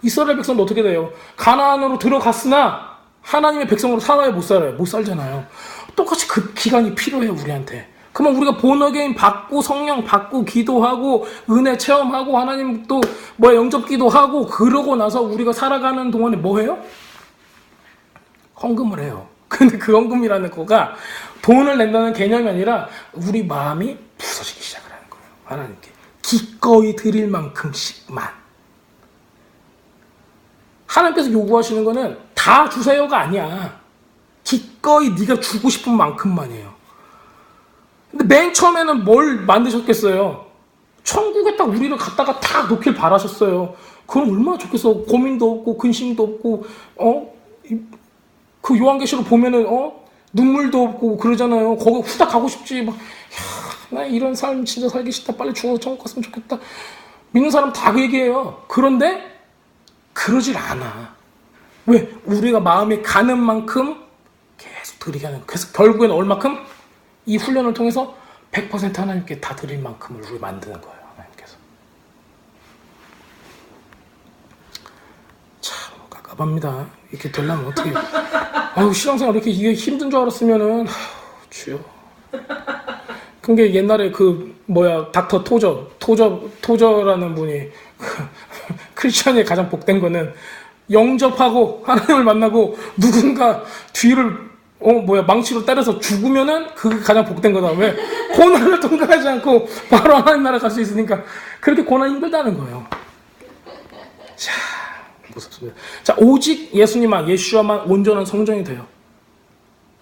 이스라엘 백성도 어떻게 돼요? 가나안으로 들어갔으나 하나님의 백성으로 살아요? 못 살아요? 못 살잖아요. 똑같이 그 기간이 필요해요, 우리한테. 그러면 우리가 본어게인 받고 성령 받고 기도하고 은혜 체험하고 하나님 또 영접 기도하고 그러고 나서 우리가 살아가는 동안에 뭐 해요? 헌금을 해요. 근데 그 헌금이라는 거가 돈을 낸다는 개념이 아니라 우리 마음이 부서지기 시작을 하는 거예요. 하나님께 기꺼이 드릴 만큼씩만. 하나님께서 요구하시는 거는 다 주세요가 아니야. 기꺼이 네가 주고 싶은 만큼만이에요. 근데 맨 처음에는 뭘 만드셨겠어요? 천국에 딱 우리를 갖다가 딱 놓길 바라셨어요. 그럼 얼마나 좋겠어. 고민도 없고 근심도 없고 그 요한계시록 보면은 눈물도 없고 그러잖아요. 거기 후딱 가고 싶지. 막 나 이런 삶 진짜 살기 싫다. 빨리 죽어서 천국 갔으면 좋겠다. 믿는 사람 다 그 얘기해요. 그런데 그러질 않아. 왜? 우리가 마음에 가는 만큼 계속 드리게 하는 거예요. 그래서 결국에는 얼마큼? 이 훈련을 통해서 100% 하나님께 다 드릴 만큼을 우리 만드는 거예요. 하나님께서. 참 깝깝합니다. 이렇게 되려면 어떻게 신앙생활 이렇게 이게 힘든 줄 알았으면은 주여. 그게 옛날에 닥터 토저라는 분이 크리스천이 가장 복된 거는 영접하고 하나님을 만나고 누군가 뒤를 망치로 때려서 죽으면은 그게 가장 복된 거다. 왜? 고난을 통과하지 않고 바로 하나님 나라 갈 수 있으니까. 그렇게 고난이 힘들다는 거예요. 자, 무섭습니다. 자, 오직 예수와만 온전한 성전이 돼요.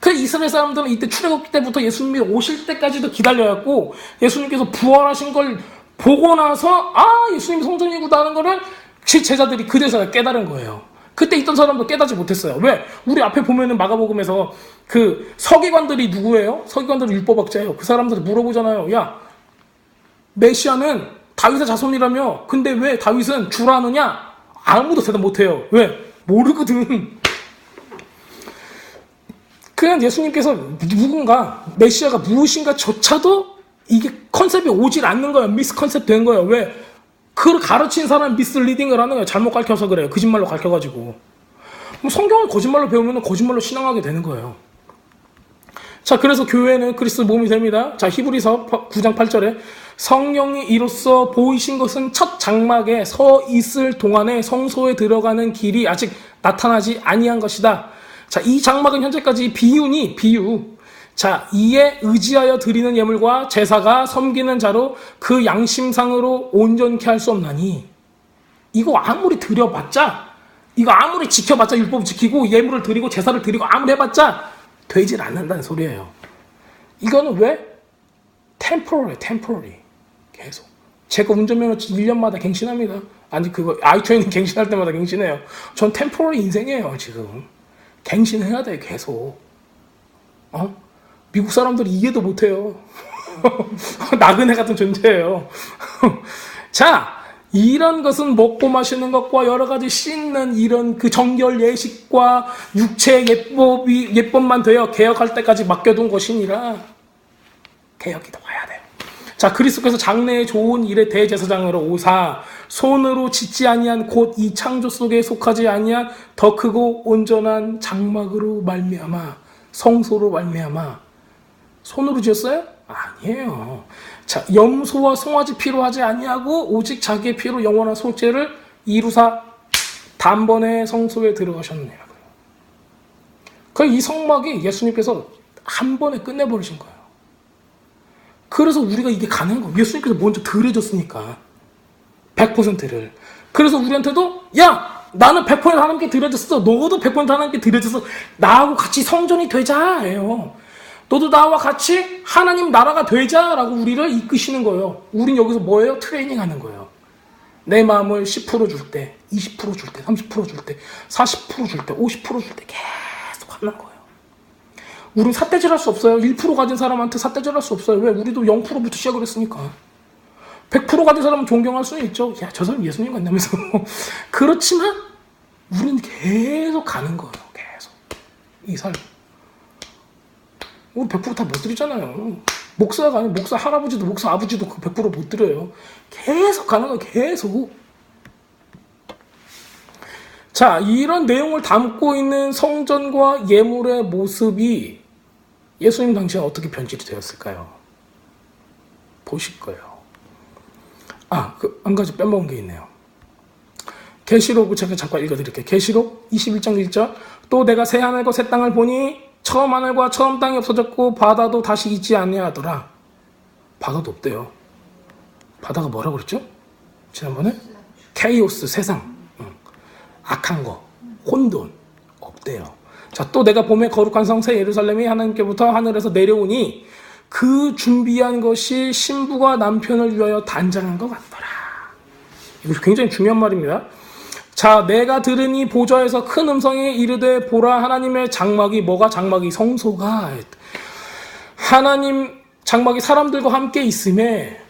그 이스라엘 사람들은 이때 출애굽 때부터 예수님이 오실 때까지도 기다려왔고, 예수님께서 부활하신 걸 보고 나서 예수님이 성전이구나 하는 거를 제자들이 그제서야 깨달은 거예요. 그때 있던 사람도 깨닫지 못했어요. 왜? 우리 앞에 보면은 마가복음에서 그 서기관들이 누구예요? 서기관들은 율법학자예요. 그 사람들이 물어보잖아요. 야, 메시아는 다윗의 자손이라며. 근데 왜 다윗은 주라 하느냐? 아무도 대답 못해요. 왜? 모르거든. 그냥 예수님께서 누군가 메시아가 무엇인가 조차도 이게 컨셉이 오질 않는 거예요. 미스 컨셉 된 거예요. 왜? 그걸 가르친 사람이 미스리딩을 하는 거예요. 잘못 가르쳐서 그래요. 거짓말로 가르쳐가지고. 성경을 거짓말로 배우면 거짓말로 신앙하게 되는 거예요. 자, 그래서 교회는 그리스도 몸이 됩니다. 자, 히브리서 9장 8절에 성령이 이로써 보이신 것은 첫 장막에 서 있을 동안에 성소에 들어가는 길이 아직 나타나지 아니한 것이다. 자, 이 장막은 현재까지 비유. 자, 이에 의지하여 드리는 예물과 제사가 섬기는 자로 그 양심상으로 온전케 할 수 없나니. 이거 아무리 드려봤자, 이거 아무리 지켜봤자, 율법 지키고 예물을 드리고 제사를 드리고 아무리 해봤자 되질 않는다는 소리예요. 이거는 왜? temporary. 계속. 제가 운전면허 1년마다 갱신합니다. 아니, 그거 i20 갱신할 때마다 갱신해요. 전 temporary 인생이에요, 지금. 갱신해야 돼, 계속. 미국 사람들이 이해도 못해요. 나그네 같은 존재예요. 자, 이런 것은 먹고 마시는 것과 여러 가지 씻는 이런 그 정결 예식과 육체 예법만 되어 개혁할 때까지 맡겨둔 것이니라 개혁이 더 와야 돼요. 자, 그리스도께서 장래의 좋은 일의 대제사장으로 오사 손으로 짓지 아니한 곧 이 창조 속에 속하지 아니한 더 크고 온전한 장막으로 말미암아 성소로 말미암아. 손으로 지었어요? 아니에요. 자, 염소와 송아지 피로 하지 아니하고 오직 자기의 피로 영원한 속죄를 이루사 단번에 성소에 들어가셨느냐고요. 이 성막이 예수님께서 한 번에 끝내버리신 거예요. 그래서 우리가 이게 가능한 거예요. 예수님께서 먼저 드려줬으니까 100%를. 그래서 우리한테도 야, 나는 100% 하나님께 드려졌어. 너도 100% 하나님께 드려졌어. 나하고 같이 성전이 되자예요. 너도 나와 같이 하나님 나라가 되자라고 우리를 이끄시는 거예요. 우린 여기서 뭐예요? 트레이닝 하는 거예요. 내 마음을 10% 줄 때, 20% 줄 때, 30% 줄 때, 40% 줄 때, 50% 줄 때 계속 하는 거예요. 우린 삿대질할 수 없어요. 1% 가진 사람한테 삿대질할 수 없어요. 왜? 우리도 0%부터 시작을 했으니까. 100% 가진 사람은 존경할 수는 있죠. 야, 저 사람 예수님 같냐면서. 그렇지만 우리는 계속 가는 거예요. 계속. 이 삶. 우리 100% 다 못 드리잖아요. 목사가 아니고 목사 할아버지도 목사 아버지도 그 100%못 드려요. 계속 가는 거예요. 계속. 자, 이런 내용을 담고 있는 성전과 예물의 모습이 예수님 당시에 어떻게 변질이 되었을까요? 보실 거예요. 한 가지 빼먹은 게 있네요. 계시록 제가 잠깐 읽어드릴게요. 계시록 21장 1절. 또 내가 새 하늘과 새 땅을 보니 처음 하늘과 처음 땅이 없어졌고 바다도 다시 있지 아니하더라. 바다도 없대요. 바다가 뭐라고 그랬죠? 지난번에? 케이오스, 세상. 악한 거, 혼돈 없대요. 자, 또 내가 봄에 거룩한 성 새 예루살렘이 하나님께부터 하늘에서 내려오니 그 준비한 것이 신부가 남편을 위하여 단장한 것 같더라. 이거 굉장히 중요한 말입니다. 자, 내가 들으니 보좌에서 큰 음성이 이르되 보라 하나님의 장막이 뭐가 장막이 성소가 하나님 장막이 사람들과 함께 있음에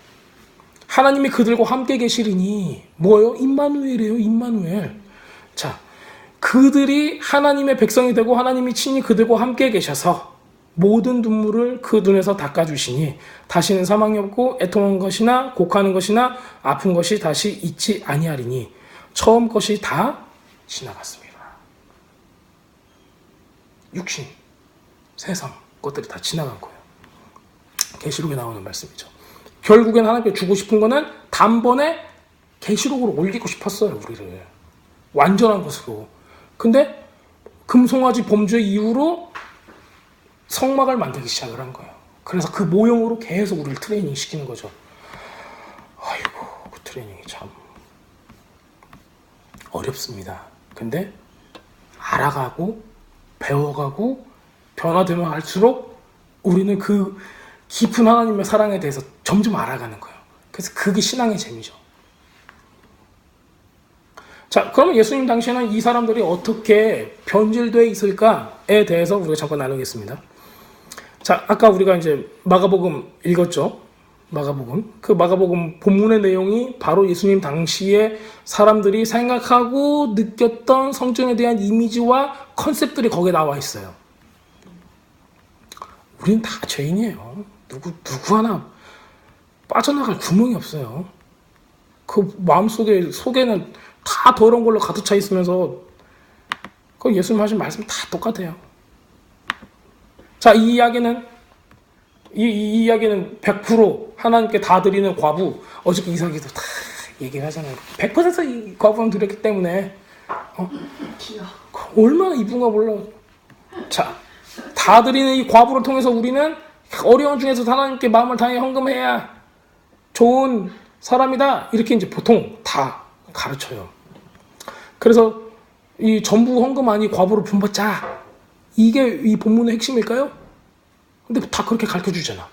하나님이 그들과 함께 계시리니 뭐예요? 임마누엘이에요. 임마누엘. 자, 그들이 하나님의 백성이 되고 하나님이 친히 그들과 함께 계셔서 모든 눈물을 그 눈에서 닦아주시니 다시는 사망이 없고 애통한 것이나 곡하는 것이나 아픈 것이 다시 있지 아니하리니 처음 것이 다 지나갔습니다. 육신, 세상 것들이 다 지나간 거예요. 계시록에 나오는 말씀이죠. 결국엔 하나님께 주고 싶은 거는 단번에 계시록으로 올리고 싶었어요, 우리를. 완전한 것으로. 근데 금송아지 범죄 이후로 성막을 만들기 시작을 한 거예요. 그래서 그 모형으로 계속 우리를 트레이닝 시키는 거죠. 아이고, 그 트레이닝이 참 어렵습니다. 근데 알아가고 배워가고 변화되면 할수록 우리는 그 깊은 하나님의 사랑에 대해서 점점 알아가는 거예요. 그래서 그게 신앙의 재미죠. 자, 그러면 예수님 당시에는 이 사람들이 어떻게 변질되어 있을까에 대해서 우리가 잠깐 나누겠습니다. 자, 아까 우리가 이제 마가복음 읽었죠? 마가복음. 그 마가복음 본문의 내용이 바로 예수님 당시에 사람들이 생각하고 느꼈던 성경에 대한 이미지와 컨셉들이 거기에 나와 있어요. 우리는 다 죄인이에요. 누구 하나 빠져나갈 구멍이 없어요. 그 속에는 다 더러운 걸로 가득 차 있으면서 그 예수님 하신 말씀 다 똑같아요. 자, 이 이야기는 100% 하나님께 다 드리는 과부, 어저께 이삭이도 다 얘기를 하잖아요. 100% 이 과부는 드렸기 때문에 얼마나 이쁜가 몰라. 자, 다 드리는 이 과부를 통해서 우리는 어려운 중에서 하나님께 마음을 다해 헌금해야 좋은 사람이다, 이렇게 이제 보통 다 가르쳐요. 그래서 이 전부 헌금 아니 과부를 본받자, 이게 이 본문의 핵심일까요? 근데 다 그렇게 가르쳐주잖아.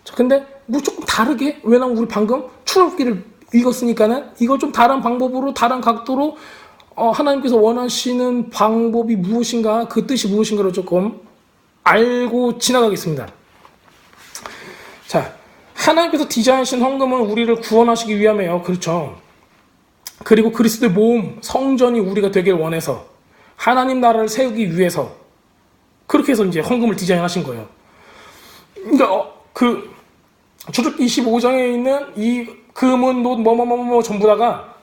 자, 근데 뭐 조금 다르게, 왜냐면 우리 방금 출애굽기를 읽었으니까는 이걸 좀 다른 방법으로, 다른 각도로 하나님께서 원하시는 방법이 무엇인가, 그 뜻이 무엇인가를 조금 알고 지나가겠습니다. 자, 하나님께서 디자인하신 헌금은 우리를 구원하시기 위함이에요. 그렇죠. 그리고 그리스도의 몸, 성전이 우리가 되길 원해서, 하나님 나라를 세우기 위해서, 그렇게 해서 이제 헌금을 디자인하신 거예요. 그러니까 그 출애굽기 25장에 있는 이 금은 놋 뭐뭐뭐뭐 전부 다가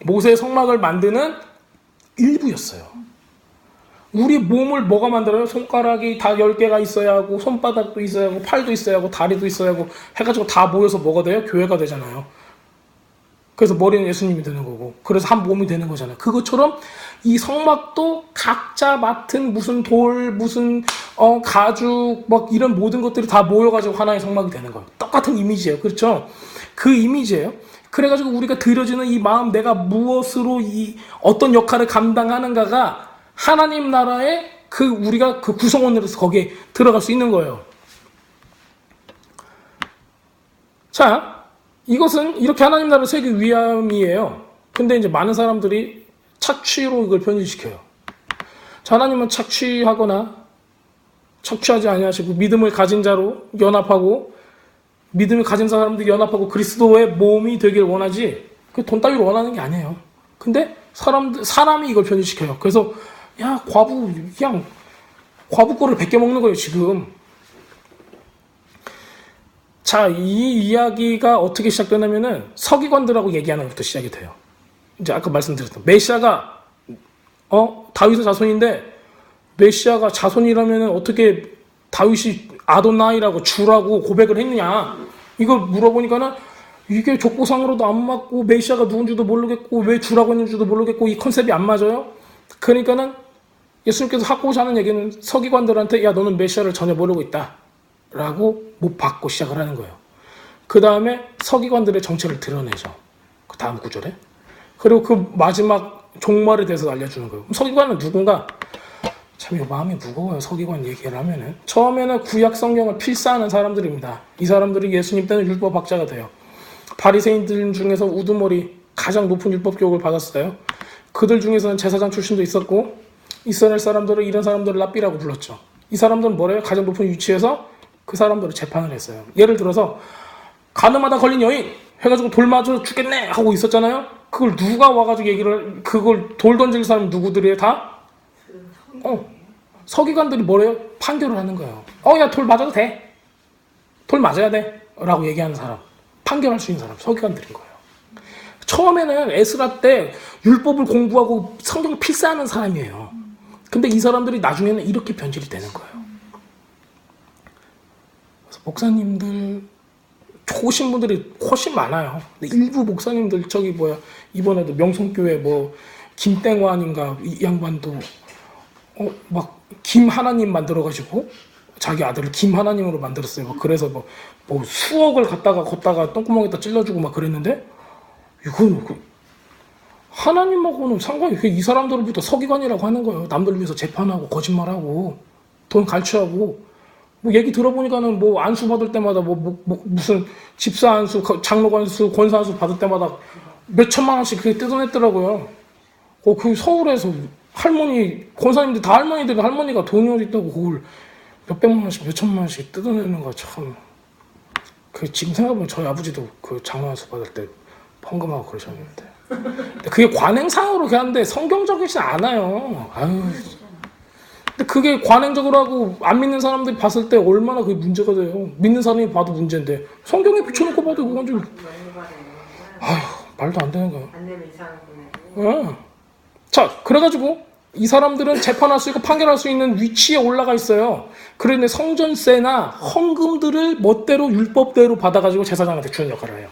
모세의 성막을 만드는 일부였어요. 우리 몸을 뭐가 만들어요? 손가락이 다 10개가 있어야 하고, 손바닥도 있어야 하고, 팔도 있어야 하고, 다리도 있어야 하고 해가지고 다 모여서 뭐가 돼요? 교회가 되잖아요. 그래서 머리는 예수님이 되는 거고, 그래서 한 몸이 되는 거잖아요. 그것처럼 이 성막도 각자 맡은 무슨 돌, 무슨 가죽, 막 이런 모든 것들이 다 모여가지고 하나의 성막이 되는 거예요. 똑같은 이미지예요. 그렇죠? 그 이미지예요. 그래가지고 우리가 드려지는 이 마음, 내가 무엇으로 이 어떤 역할을 감당하는가가 하나님 나라의 우리가 그 구성원으로서 거기에 들어갈 수 있는 거예요. 자, 이것은 이렇게 하나님 나라를 세우기 위함이에요. 근데 이제 많은 사람들이 착취로 이걸 변질시켜요. 자, 하나님은 착취하거나 착취하지 아니하시고 믿음을 가진 자로 연합하고, 믿음을 가진 사람들이 연합하고 그리스도의 몸이 되길 원하지, 그 돈 따위로 원하는 게 아니에요. 근데 사람이 이걸 변질시켜요. 그래서 야, 그냥 과부 거를 베껴 먹는 거예요, 지금. 자, 이 이야기가 어떻게 시작되냐면은 서기관들하고 얘기하는 것부터 시작이 돼요. 이제 아까 말씀드렸던 메시아가 다윗의 자손인데, 메시아가 자손이라면은 어떻게 다윗이 아도나이라고 주라고 고백을 했느냐, 이걸 물어보니까는 이게 족보상으로도 안 맞고, 메시아가 누군지도 모르겠고, 왜 주라고 했는지도 모르겠고, 이 컨셉이 안 맞아요. 그러니까는 예수님께서 하고자 하는 얘기는 서기관들한테, 야, 너는 메시아를 전혀 모르고 있다 라고 못 받고 시작을 하는 거예요. 그 다음에 서기관들의 정체를 드러내죠. 그 다음 구절에. 그리고 그 마지막 종말에 대해서 알려주는 거예요. 서기관은 누군가? 참 이거 마음이 무거워요, 서기관 얘기를 하면은. 처음에는 구약 성경을 필사하는 사람들입니다. 이 사람들이 예수님 때는 율법 학자가 돼요. 바리새인들 중에서 우두머리 가장 높은 율법 교육을 받았어요. 그들 중에서는 제사장 출신도 있었고, 이스라엘 사람들은 이런 사람들을 랍비라고 불렀죠. 이 사람들은 뭐래요? 가장 높은 위치에서 그 사람들을 재판을 했어요. 예를 들어서 가늠하다 걸린 여인 해가지고 돌 맞아 죽겠네 하고 있었잖아요. 그걸 누가 와가지고 그걸 돌 던질 사람 누구들이에요? 다? 서기관들이 뭐래요? 판결을 하는 거예요. 야, 돌 맞아도 돼. 돌 맞아야 돼 라고 얘기하는 사람, 판결할 수 있는 사람, 서기관들인 거예요. 처음에는 에스라 때 율법을 공부하고 성경을 필사하는 사람이에요. 근데 이 사람들이 나중에는 이렇게 변질이 되는 거예요. 그래서 목사님들 좋으신 분들이 훨씬 많아요. 근데 일부 목사님들 이번에도 명성교회 김땡환인가 이 양반도 막 김하나님 만들어가지고 자기 아들을 김하나님으로 만들었어요. 그래서 수억을 걷다가 똥구멍에다 찔러주고 막 그랬는데 이건 하나님하고는 상관이 이 사람들부터 서기관이라고 하는 거예요. 남들 위해서 재판하고 거짓말하고 돈 갈취하고 얘기 들어보니까는 안수 받을 때마다 무슨 집사 안수, 장로 안수, 권사 안수 받을 때마다 몇 천만 원씩 그게 뜯어냈더라고요. 그 서울에서 권사님들 다 할머니가 돈이 어디 있다고 그걸 몇백만 원씩, 몇천만 원씩 뜯어내는 거 참. 지금 생각해보면 저희 아버지도 그 장로 안수 받을 때 헌금하고 그러셨는데. 근데 그게 관행상으로 그렇게 하는데 성경적이지 않아요. 근데 그게 관행적으로 하고 안 믿는 사람들이 봤을 때 얼마나 그게 문제가 돼요. 믿는 사람이 봐도 문제인데 성경에 비춰놓고 봐도 그건 좀 말도 안 되는 거예요. 안 되면 이상한 자, 그래가지고 이 사람들은 재판할 수 있고 판결할 수 있는 위치에 올라가 있어요. 그런데 성전세나 헌금들을 멋대로 율법대로 받아가지고 제사장한테 주는 역할을 해요.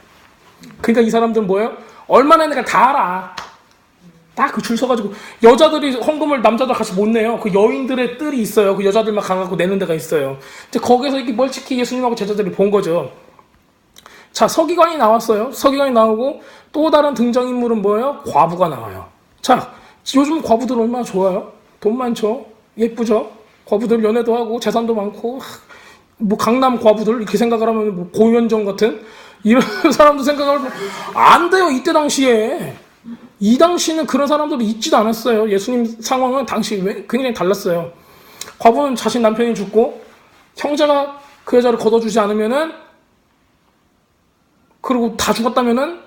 그러니까 이 사람들은 뭐예요? 얼마나 했는가 다 알아. 딱 그 줄 서가지고 여자들이 헌금을 남자들 같이 못 내요. 그 여인들의 뜰이 있어요. 그 여자들만 가갖고 내는 데가 있어요. 이제 거기서 이렇게 멀찍이 예수님하고 제자들이 본 거죠. 자, 서기관이 나왔어요. 서기관이 나오고 또 다른 등장인물은 뭐예요? 과부가 나와요. 자, 요즘 과부들 얼마나 좋아요? 돈 많죠? 예쁘죠? 과부들 연애도 하고 재산도 많고 강남 과부들 이렇게 생각을 하면 고현정 같은 이런 사람도 생각하면 안 돼요. 이때 당시에. 이 당시는 그런 사람들이 있지도 않았어요. 예수님 상황은 당시 굉장히 달랐어요. 과부는 자신 남편이 죽고 형제가 그 여자를 걷어주지 않으면은 그리고 다 죽었다면은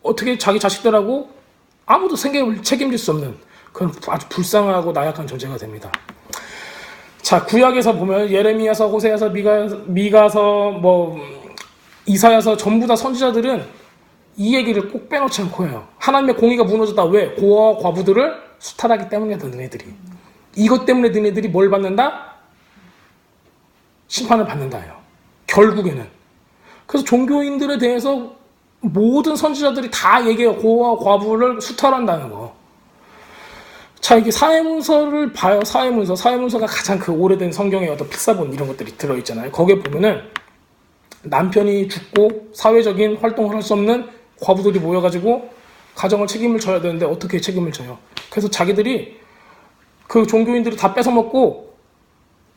어떻게 자기 자식들하고 아무도 생계를 책임질 수 없는 그런 아주 불쌍하고 나약한 존재가 됩니다. 자, 구약에서 보면 예레미야서, 호세야서, 미가서, 이사야서 전부 다 선지자들은 이 얘기를 꼭 빼놓지 않고 해요. 하나님의 공의가 무너졌다. 왜? 고아와 과부들을 수탈하기 때문이다. 너네들이. 이것 때문에 너네들이 뭘 받는다? 심판을 받는다요. 결국에는. 그래서 종교인들에 대해서 모든 선지자들이 다 얘기해요. 고아와 과부를 수탈한다는 거. 자, 이게 사회문서를 봐요. 사회문서가 가장 그 오래된 성경의 어떤 필사본 이런 것들이 들어있잖아요. 거기에 보면은 남편이 죽고 사회적인 활동을 할 수 없는 과부들이 모여가지고 가정을 책임을 져야 되는데 어떻게 책임을 져요? 그래서 자기들이 그 종교인들이 다 뺏어먹고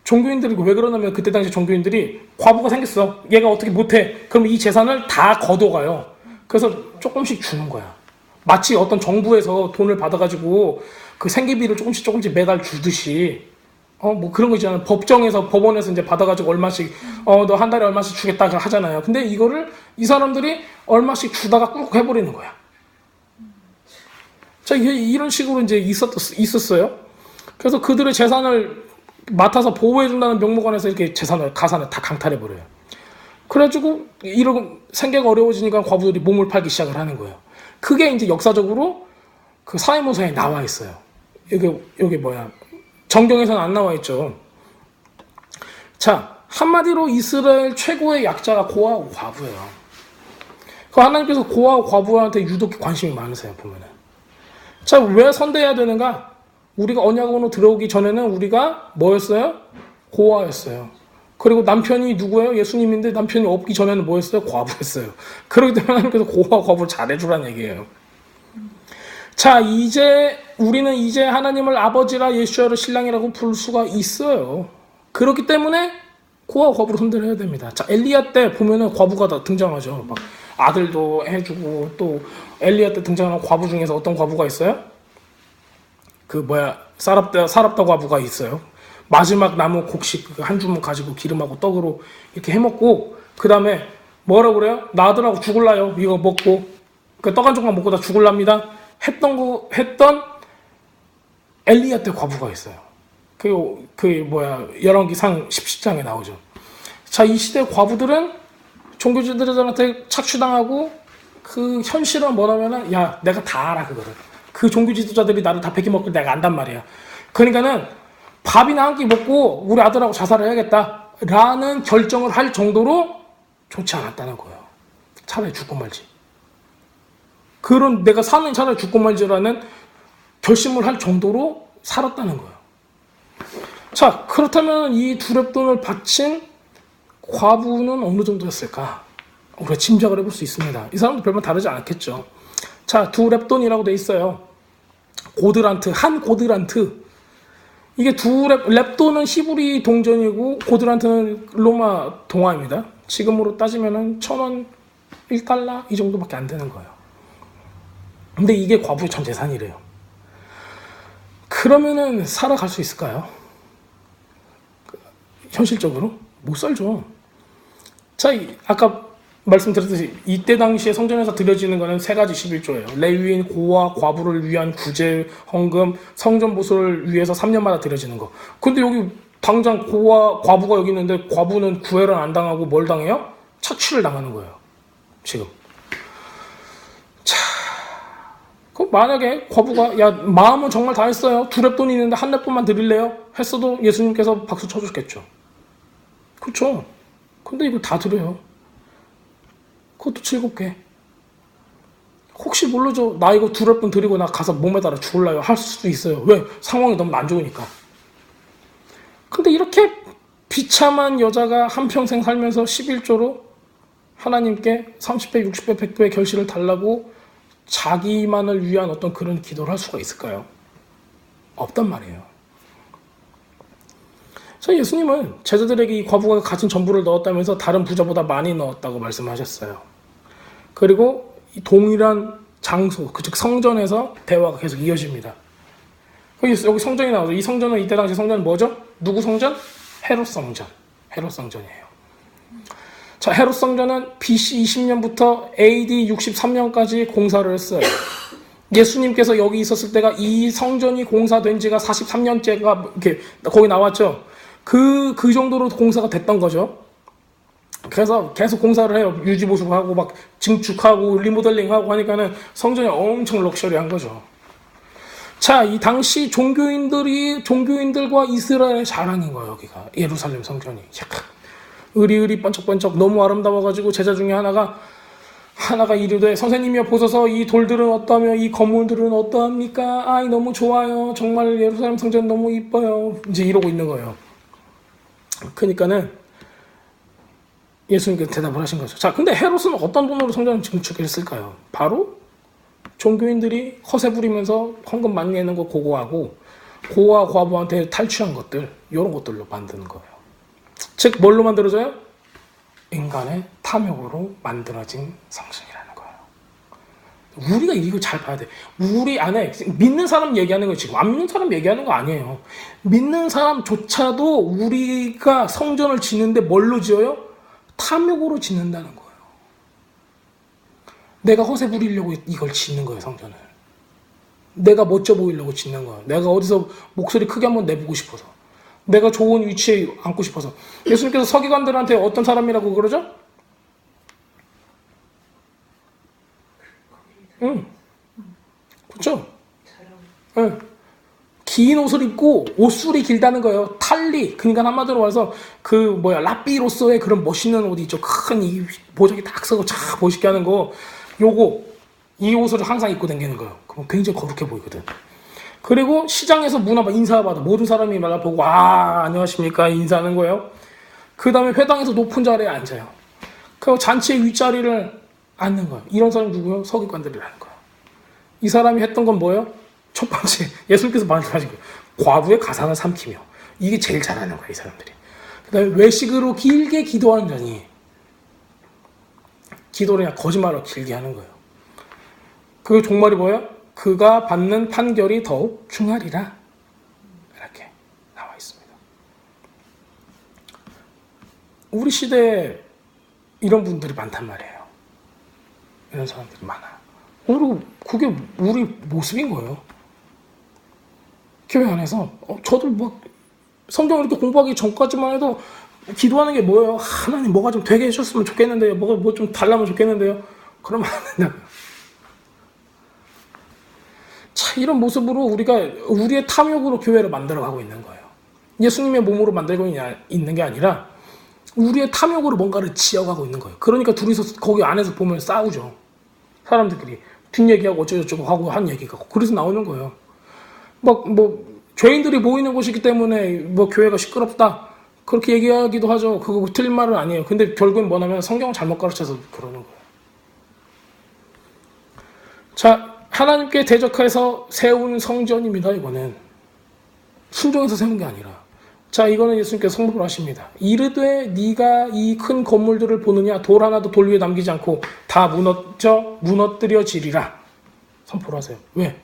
종교인들이 왜 그러냐면 그때 당시 종교인들이 과부가 생겼어. 얘가 어떻게 못해. 그럼 이 재산을 다 거둬가요. 그래서 조금씩 주는 거야. 마치 어떤 정부에서 돈을 받아가지고 그 생계비를 조금씩 매달 주듯이 그런 거 있잖아요. 법원에서 이제 받아가지고 얼마씩, 너 한 달에 얼마씩 주겠다 하잖아요. 근데 이거를 이 사람들이 얼마씩 주다가 꾹 해버리는 거야. 자, 이런 식으로 이제 있었어요. 그래서 그들의 재산을 맡아서 보호해준다는 명목안에서 이렇게 가산을 다 강탈해버려요. 그래가지고 이런 생계가 어려워지니까 과부들이 몸을 팔기 시작을 하는 거예요. 그게 이제 역사적으로 그 사회문서에 나와 있어요. 여기 정경에서는 안 나와 있죠. 자, 한마디로 이스라엘 최고의 약자가 고아와 과부예요. 그 하나님께서 고아와 과부한테 유독 관심이 많으세요, 보면은. 자, 왜 선대해야 되는가? 우리가 언약으로 들어오기 전에는 우리가 뭐였어요? 고아였어요. 그리고 남편이 누구예요? 예수님인데 남편이 없기 전에는 뭐였어요? 과부였어요. 그렇기 때문에 하나님께서 고아와 과부를 잘해주라는 얘기예요. 자, 우리는 이제 하나님을 아버지라 예수야를 신랑이라고 부를 수가 있어요. 그렇기 때문에 고아와 과부를 선대해야 됩니다. 자, 엘리야 때 보면은 과부가 다 등장하죠. 막 아들도 해주고 또 엘리야 때 등장하는 과부 중에서 어떤 과부가 있어요? 사랍다 과부가 있어요. 마지막 남은 곡식 한 주먹 가지고 기름하고 떡으로 이렇게 해먹고 그 다음에 뭐라고 그래요? 나 아들하고 죽을라요. 이거 먹고 그 떡 한 조각 먹고 다 죽을랍니다. 했던 엘리야 때 과부가 있어요. 열왕기상 17장에 나오죠. 자, 이 시대 과부들은 종교지도자들한테 착취당하고 그 현실은 뭐라면은 야, 내가 다 알아 그거를. 그 종교지도자들이 나를 다 베끼먹고 내가 안단 말이야. 그러니까는 밥이나 한 끼 먹고 우리 아들하고 자살을 해야겠다라는 결정을 할 정도로 좋지 않았다는 거예요. 차라리 죽고 말지. 그런 내가 사는 차라리 죽고 말지라는 결심을 할 정도로 살았다는 거예요. 자, 그렇다면 이 두 렙돈을 바친 과부는 어느 정도였을까? 우리가 짐작을 해볼 수 있습니다. 이 사람도 별반 다르지 않았겠죠. 자, 두 렙돈이라고 돼 있어요. 고드란트, 한 고드란트. 이게 렙돈은 히브리 동전이고 고드란트는 로마 동화입니다. 지금으로 따지면은 1,000원, 1달러 이 정도밖에 안 되는 거예요. 근데 이게 과부의 전 재산이래요. 그러면은 살아갈 수 있을까요? 현실적으로 못 살죠. 자, 아까 말씀드렸듯이 이때 당시에 성전에서 드려지는 것은 세 가지 11조예요. 레위인, 고와 과부를 위한 구제, 헌금, 성전 보수를 위해서 3년마다 드려지는 거. 근데 여기 당장 고와 과부가 여기 있는데 과부는 구애를 안 당하고 뭘 당해요? 착취를 당하는 거예요. 지금. 자, 그럼 만약에 과부가 야 마음은 정말 다 했어요. 두 렙돈이 있는데 한 렙돈만 드릴래요? 했어도 예수님께서 박수 쳐주셨겠죠. 그렇죠. 근데 이거 다 드려요. 그것도 7개. 혹시 모르죠. 나 이거 두 렙돈 드리고 나 가서 몸에다가 죽을라요. 할 수도 있어요. 왜? 상황이 너무 안 좋으니까. 근데 이렇게 비참한 여자가 한평생 살면서 11조로 하나님께 30배, 60배, 100배의 결실을 달라고 자기만을 위한 어떤 그런 기도를 할 수가 있을까요? 없단 말이에요. 그래서 예수님은 제자들에게 이 과부가 가진 전부를 넣었다면서 다른 부자보다 많이 넣었다고 말씀하셨어요. 그리고 이 동일한 장소, 즉 성전에서 대화가 계속 이어집니다. 여기 성전이 나오죠. 이 성전은 이때 당시 성전은 뭐죠? 누구 성전? 헤롯 성전. 헤롯 성전이에요. 자, 헤롯 성전은 BC 20년부터 AD 63년까지 공사를 했어요. 예수님께서 여기 있었을 때가 이 성전이 공사된 지가 43년째가 이렇게 거기 나왔죠. 그 정도로 공사가 됐던 거죠. 그래서 계속 공사를 해요. 유지보수하고 막 증축하고 리모델링하고 하니까는 성전이 엄청 럭셔리한 거죠. 자, 이 당시 종교인들과 이스라엘의 자랑인 거예요. 여기가 예루살렘 성전이. 으리으리 번쩍번쩍 너무 아름다워가지고 제자 중에 하나가 이르되 선생님이여 보소서 이 돌들은 어떠하며 이 건물들은 어떠합니까? 아이 너무 좋아요. 정말 예루살렘 성전 너무 이뻐요. 이제 이러고 있는 거예요. 그러니까는 예수님께서 대답을 하신 거죠. 자, 근데 헤롯은 어떤 돈으로 성전을 증축했을까요? 바로 종교인들이 허세 부리면서 헌금 많이 내는 거 고고하고 고와 과부한테 탈취한 것들 이런 것들로 만드는 거예요. 즉 뭘로 만들어져요? 인간의 탐욕으로 만들어진 성전이라는 거예요. 우리가 이거 잘 봐야 돼. 우리 안에 믿는 사람 얘기하는 거 지금 안 믿는 사람 얘기하는 거 아니에요. 믿는 사람조차도 우리가 성전을 짓는데 뭘로 지어요? 탐욕으로 짓는다는 거예요. 내가 허세 부리려고 이걸 짓는 거예요, 성전을. 내가 멋져 보이려고 짓는 거예요. 내가 어디서 목소리 크게 한번 내보고 싶어서. 내가 좋은 위치에 앉고 싶어서. 예수님께서 서기관들한테 어떤 사람이라고 그러죠? 응. 그렇죠? 응. 긴 옷을 입고 옷술이 길다는 거예요. 탈리. 그러니까 한마디로 말해서 라삐로서의 그런 멋있는 옷이 있죠. 큰 이 보조개 딱 쓰고 쫙 멋있게 하는 거. 이 옷을 항상 입고 다니는 거예요. 그럼 굉장히 거룩해 보이거든. 그리고 시장에서 인사받아. 모든 사람이 말아보고 안녕하십니까 인사하는 거예요. 그 다음에 회당에서 높은 자리에 앉아요. 그리고 잔치의 윗자리를 앉는 거예요. 이런 사람이 누구예요? 서기관들이라는 거예요. 이 사람이 했던 건 뭐예요? 첫 번째, 예수님께서 말씀하신 거예요. 과부의 가상을 삼키며. 이게 제일 잘하는 거예요, 이 사람들이. 그 다음에 외식으로 길게 기도하는 자니. 기도를 그냥 거짓말로 길게 하는 거예요. 그 종말이 뭐예요? 그가 받는 판결이 더욱 중하리라. 이렇게 나와 있습니다. 우리 시대에 이런 분들이 많단 말이에요. 이런 사람들이 많아요. 그리고 그게 우리 모습인 거예요. 교회 안에서 저도 성경 이렇게 공부하기 전까지만 해도 기도하는 게 뭐예요? 하나님 뭐가 좀 되게 해줬으면 좋겠는데요. 뭐 좀 달라면 좋겠는데요. 그러면 안 된다고요. 자, 이런 모습으로 우리가 우리의 탐욕으로 교회를 만들어가고 있는 거예요. 예수님의 몸으로 만들고 있는 게 아니라 우리의 탐욕으로 뭔가를 지어가고 있는 거예요. 그러니까 둘이서 거기 안에서 보면 싸우죠. 사람들끼리 뒷얘기하고 어쩌고저쩌고 하고 한 얘기가 그래서 나오는 거예요. 뭐 죄인들이 모이는 곳이기 때문에 뭐 교회가 시끄럽다 그렇게 얘기하기도 하죠. 그거 틀린 말은 아니에요. 근데 결국엔 뭐냐면 성경을 잘못 가르쳐서 그러는 거예요. 자, 하나님께 대적해서 세운 성전입니다. 이거는 순종해서 세운 게 아니라. 자, 이거는 예수님께서 선포를 하십니다. 이르되 네가 이 큰 건물들을 보느냐 돌 하나도 돌 위에 남기지 않고 다 무너뜨려지리라. 선포를 하세요. 왜?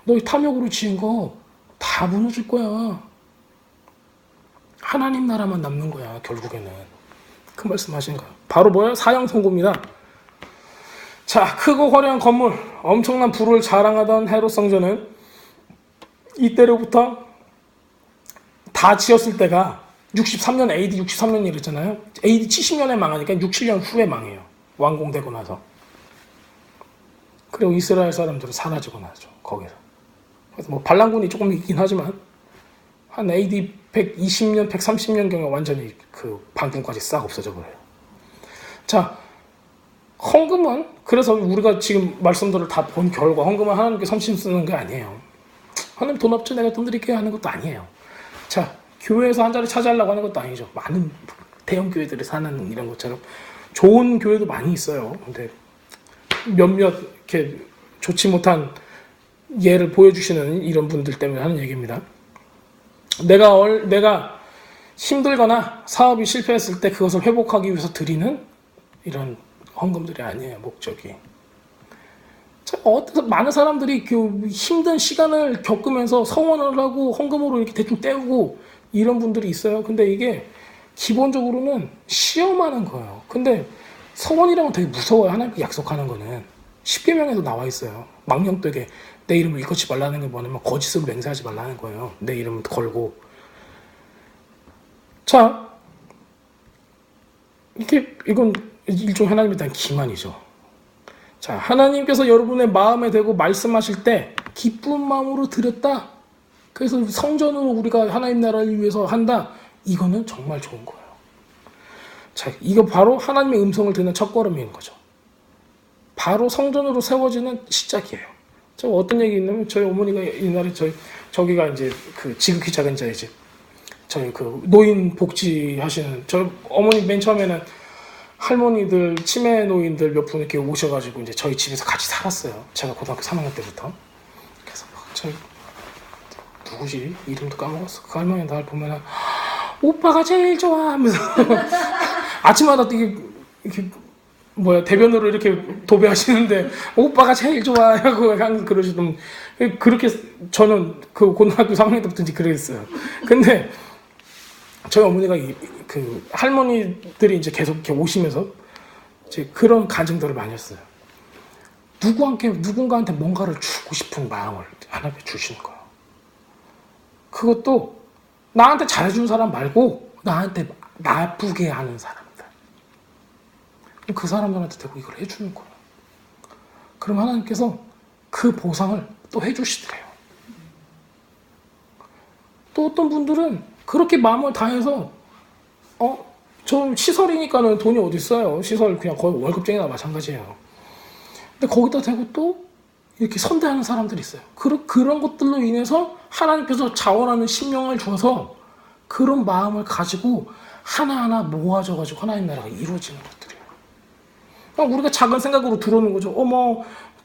너희 탐욕으로 지은 거 다 무너질 거야. 하나님 나라만 남는 거야. 결국에는. 그 말씀 하신 거예요. 바로 뭐예요? 사형선고입니다. 자, 크고 화려한 건물, 엄청난 부를 자랑하던 헤롯 성전은 이때로부터 다 지었을 때가 63년 AD 63년 이랬잖아요. AD 70년에 망하니까 6, 7년 후에 망해요. 완공되고 나서. 그리고 이스라엘 사람들은 사라지고 나죠. 거기서. 그래서 뭐 반란군이 조금 있긴 하지만 한 AD 120년, 130년경에 완전히 그 반군까지 싹 없어져 버려요. 자, 헌금은 그래서 우리가 지금 말씀들을 다 본 결과 헌금은 하나님께 섬심 쓰는 게 아니에요. 하나님 돈 없죠? 내가 돈 드릴게요 하는 것도 아니에요. 자, 교회에서 한 자리 차지하려고 하는 것도 아니죠. 많은 대형 교회들이 사는 이런 것처럼 좋은 교회도 많이 있어요. 근데 몇몇 이렇게 좋지 못한 예를 보여주시는 이런 분들 때문에 하는 얘기입니다. 내가 힘들거나 사업이 실패했을 때 그것을 회복하기 위해서 드리는 이런 헌금들이 아니에요. 목적이. 많은 사람들이 그 힘든 시간을 겪으면서 성원을 하고 헌금으로 이렇게 대충 때우고 이런 분들이 있어요. 근데 이게 기본적으로는 시험하는 거예요. 근데 서원이라면 되게 무서워요. 하나님께 약속하는 거는. 십계명에도 나와 있어요. 망령되게 내 이름을 일컫지 말라는 게 뭐냐면 거짓으로 맹세하지 말라는 거예요. 내 이름을 걸고. 자, 이건 일종의 하나님에 대한 기만이죠. 자, 하나님께서 여러분의 마음에 대고 말씀하실 때 기쁜 마음으로 드렸다. 그래서 성전으로 우리가 하나님 나라를 위해서 한다. 이거는 정말 좋은 거예요. 자, 이거 바로 하나님의 음성을 듣는 첫걸음인 거죠. 바로 성전으로 세워지는 시작이에요. 저 어떤 얘기 있냐면 저희 어머니가 옛날에 저기가 이제 그 지극히 작은 자의 집, 저희 그 노인 복지 하시는 저희 어머니 맨 처음에는 할머니들 치매 노인들 몇 분 이렇게 오셔가지고 이제 저희 집에서 같이 살았어요. 제가 고등학교 3학년 때부터. 그래서 저희 누구지 이름도 까먹었어. 그 할머니 날 보면은 오빠가 제일 좋아 하면서 아침마다 이렇게 대변으로 이렇게 도배하시는데 오빠가 제일 좋아하고 항상 그러시던. 그렇게 저는 그 고등학교 3학년 때부터 이제 그랬어요. 근데 저희 어머니가 그 할머니들이 이제 계속 이렇게 오시면서 이제 그런 간증들을 많이 했어요. 누군가한테 뭔가를 주고 싶은 마음을 하나님께 주시는 거예요. 그것도 나한테 잘해준 사람 말고 나한테 나쁘게 하는 사람들. 그 사람들한테 대고 이걸 해주는 거예요. 그럼 하나님께서 그 보상을 또 해주시더래요. 또 어떤 분들은 그렇게 마음을 다해서 저 시설이니까는 돈이 어디 있어요. 시설 그냥 거의 월급쟁이나 마찬가지예요. 근데 거기다 대고 또 이렇게 선대하는 사람들이 있어요. 그런 것들로 인해서 하나님께서 자원하는 심령을 주어서 그런 마음을 가지고 하나하나 모아져가지고 하나님 나라가 이루어지는 것들이에요. 그러니까 우리가 작은 생각으로 들어오는 거죠.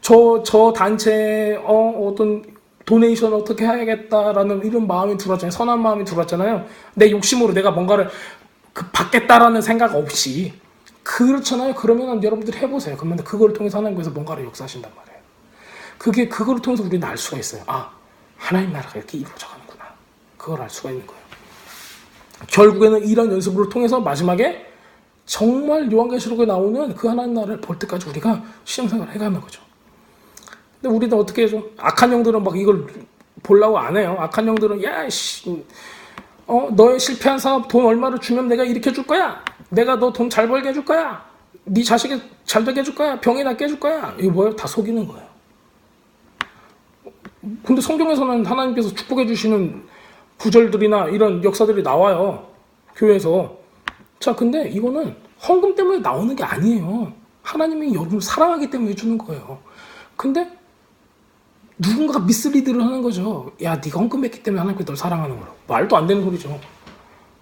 저 단체에 어떤 도네이션 어떻게 해야겠다라는 이런 마음이 들어왔잖아요. 선한 마음이 들어왔잖아요. 내 욕심으로 내가 뭔가를 받겠다라는 생각 없이. 그렇잖아요. 그러면 여러분들 해보세요. 그러면 그걸 통해서 하나님께서 뭔가를 역사하신단 말이에요. 그걸 통해서 우리는 알 수가 있어요. 아, 하나님 나라가 이렇게 이루어져 가는구나. 그걸 알 수가 있는 거예요. 결국에는 이런 연습을 통해서 마지막에 정말 요한계시록에 나오는 그 하나님 나라를 볼 때까지 우리가 신앙생활을 해가는 거죠. 근데 우리는 어떻게 좀 악한 영들은 막 이걸 보려고 안 해요. 악한 영들은 너의 실패한 사업 돈 얼마를 주면 내가 일으켜줄 거야. 내가 너 돈 잘 벌게 해줄 거야. 네 자식이 잘 되게 해줄 거야. 병이 낫게 해줄 거야. 이거 뭐예요? 다 속이는 거예요. 근데 성경에서는 하나님께서 축복해 주시는 구절들이나 이런 역사들이 나와요. 교회에서. 자, 근데 이거는 헌금 때문에 나오는 게 아니에요. 하나님이 여러분을 사랑하기 때문에 해주는 거예요. 근데 누군가가 미스리드를 하는 거죠. 야, 네가 헌금했기 때문에 하나님께 널 사랑하는 거라고. 말도 안 되는 소리죠.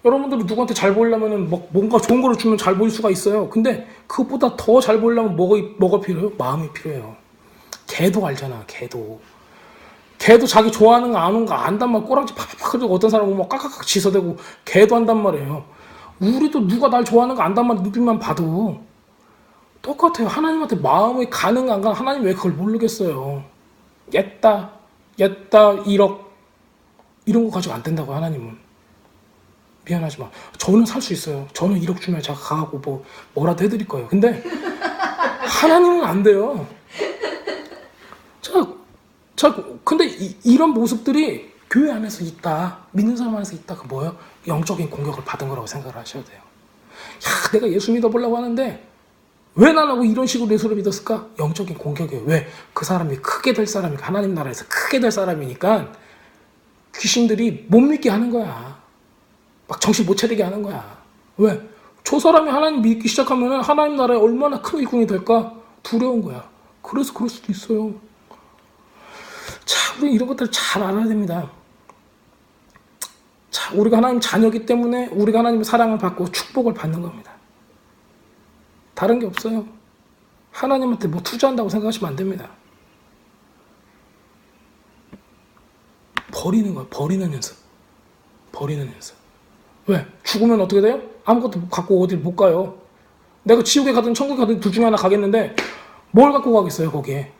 여러분들이 누구한테 잘 보이려면 뭔가 좋은 거를 주면 잘 보일 수가 있어요. 근데 그것보다 더 잘 보이려면 뭐가 필요해요? 마음이 필요해요. 걔도 알잖아, 걔도 자기 좋아하는 거 아는 거 안단 말 꼬랑지 팍팍 해주고 어떤 사람은 막 깍깍깍 지서대고 걔도 한단 말이에요. 우리도 누가 날 좋아하는 거 안단 말 눈빛만 봐도 똑같아요. 하나님한테 마음이 가는 안 가는 하나님 왜 그걸 모르겠어요. 옛다 1억 이런 거 가지고 안 된다고 하나님은. 미안하지만 저는 살 수 있어요. 저는 1억 주면 제가 가고 뭐라도 해드릴 거예요. 근데 하나님은 안 돼요. 자, 근데 이런 모습들이 교회 안에서 있다. 믿는 사람 안에서 있다. 그 뭐예요? 영적인 공격을 받은 거라고 생각을 하셔야 돼요. 야, 내가 예수 믿어보려고 하는데 왜 나라고 이런 식으로 예수를 믿었을까? 영적인 공격이에요. 왜? 그 사람이 크게 될 사람이니까, 하나님 나라에서 크게 될 사람이니까 귀신들이 못 믿게 하는 거야. 막 정신 못 차리게 하는 거야. 왜? 저 사람이 하나님 믿기 시작하면 하나님 나라에 얼마나 큰 일꾼이 될까? 두려운 거야. 그래서 그럴 수도 있어요. 자, 우리 이런 것들을 잘 알아야 됩니다. 자, 우리가 하나님 자녀이기 때문에 우리가 하나님의 사랑을 받고 축복을 받는 겁니다. 다른 게 없어요. 하나님한테 뭐 투자한다고 생각하시면 안 됩니다. 버리는 거야. 버리는 연습. 왜? 죽으면 어떻게 돼요? 아무것도 갖고 어딜 못 가요. 내가 지옥에 가든 천국에 가든 둘 중에 하나 가겠는데 뭘 갖고 가겠어요, 거기에?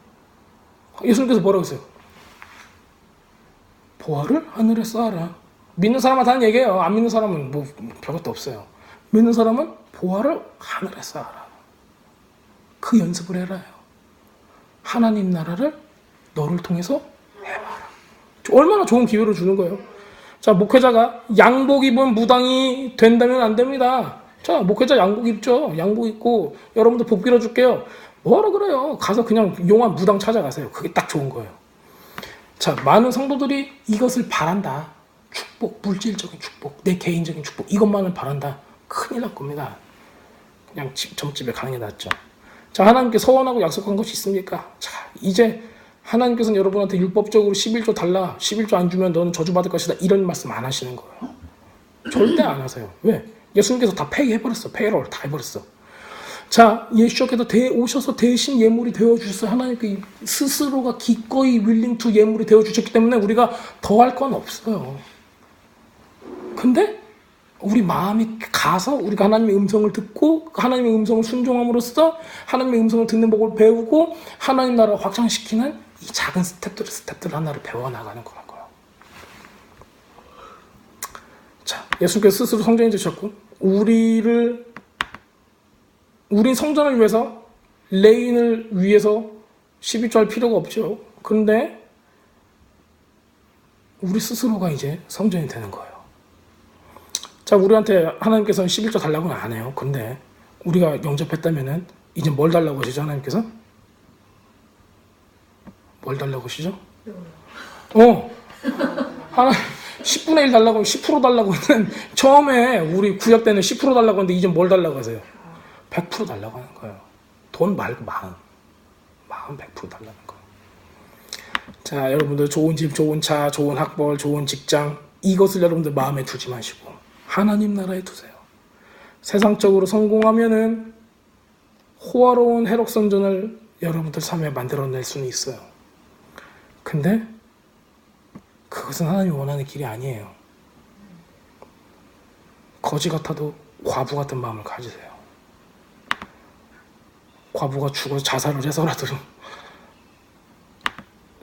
예수님께서 뭐라고 했어요? 보화를 하늘에 쌓아라. 믿는 사람한테 하는 얘기예요. 안 믿는 사람은 뭐 별것도 없어요. 믿는 사람은 보화를 하늘에 쌓아라. 그 연습을 해라요. 하나님 나라를 너를 통해서 해봐라. 얼마나 좋은 기회를 주는 거예요. 자, 목회자가 양복 입은 무당이 된다면 안 됩니다. 자, 목회자 양복 입죠. 양복 입고 여러분들 복 빌어줄게요. 뭐하러 그래요? 가서 그냥 용한 무당 찾아가세요. 그게 딱 좋은 거예요. 자, 많은 성도들이 이것을 바란다. 축복, 물질적인 축복, 내 개인적인 축복, 이것만을 바란다. 큰일 날 겁니다. 그냥 점집에 가는 게 낫죠. 자, 하나님께 서원하고 약속한 것이 있습니까? 자, 이제 하나님께서는 여러분한테 율법적으로 11조 달라, 11조 안 주면 너는 저주받을 것이다, 이런 말씀 안 하시는 거예요. 절대 안 하세요. 왜? 예수님께서 다 페이해버렸어. 페이롤 다 해버렸어. 자, 예수께서 오셔서 대신 예물이 되어주셔서 하나님께 스스로가 기꺼이 willing to 예물이 되어주셨기 때문에 우리가 더 할 건 없어요. 근데 우리 마음이 가서 우리가 하나님의 음성을 듣고 하나님의 음성을 순종함으로써 하나님의 음성을 듣는 법을 배우고 하나님 나라를 확장시키는 이 작은 스텝들 하나를 배워나가는 거라고요. 자, 예수께서 스스로 성전이 되셨고 우린 성전을 위해서 레인을 위해서 11조 할 필요가 없죠. 그런데 우리 스스로가 이제 성전이 되는 거예요. 자, 우리한테 하나님께서는 11조 달라고는 안 해요. 근데 우리가 영접했다면은 이제 뭘 달라고 하시죠, 하나님께서? 뭘 달라고 하시죠? 하나 10분의 1 달라고 10% 달라고 했는 처음에 우리 구약 때는 10% 달라고 했는데 이제 뭘 달라고 하세요? 100% 달라고 하는 거예요. 돈 말고 마음 100% 달라는 거예요. 자, 여러분들 좋은 집, 좋은 차, 좋은 학벌, 좋은 직장 이것을 여러분들 마음에 두지 마시고 하나님 나라에 두세요. 세상적으로 성공하면은 호화로운 해록선전을 여러분들 삶에 만들어낼 수는 있어요. 근데 그것은 하나님이 원하는 길이 아니에요. 거지 같아도 과부 같은 마음을 가지세요. 과부가 죽어서 자살을 해서라도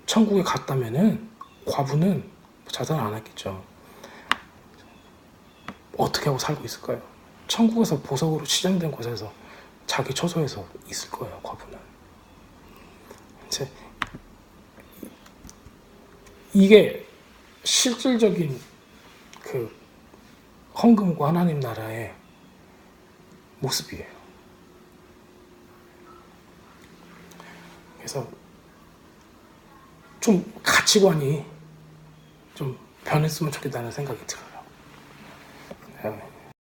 천국에 갔다면은 과부는 자살 안 했겠죠. 어떻게 하고 살고 있을까요? 천국에서 보석으로 치장된 곳에서 자기 처소에서 있을 거예요, 과부는. 이제 이게 실질적인 그 헌금과 하나님 나라의 모습이에요. 그래서 좀 가치관이 좀 변했으면 좋겠다는 생각이 들어요.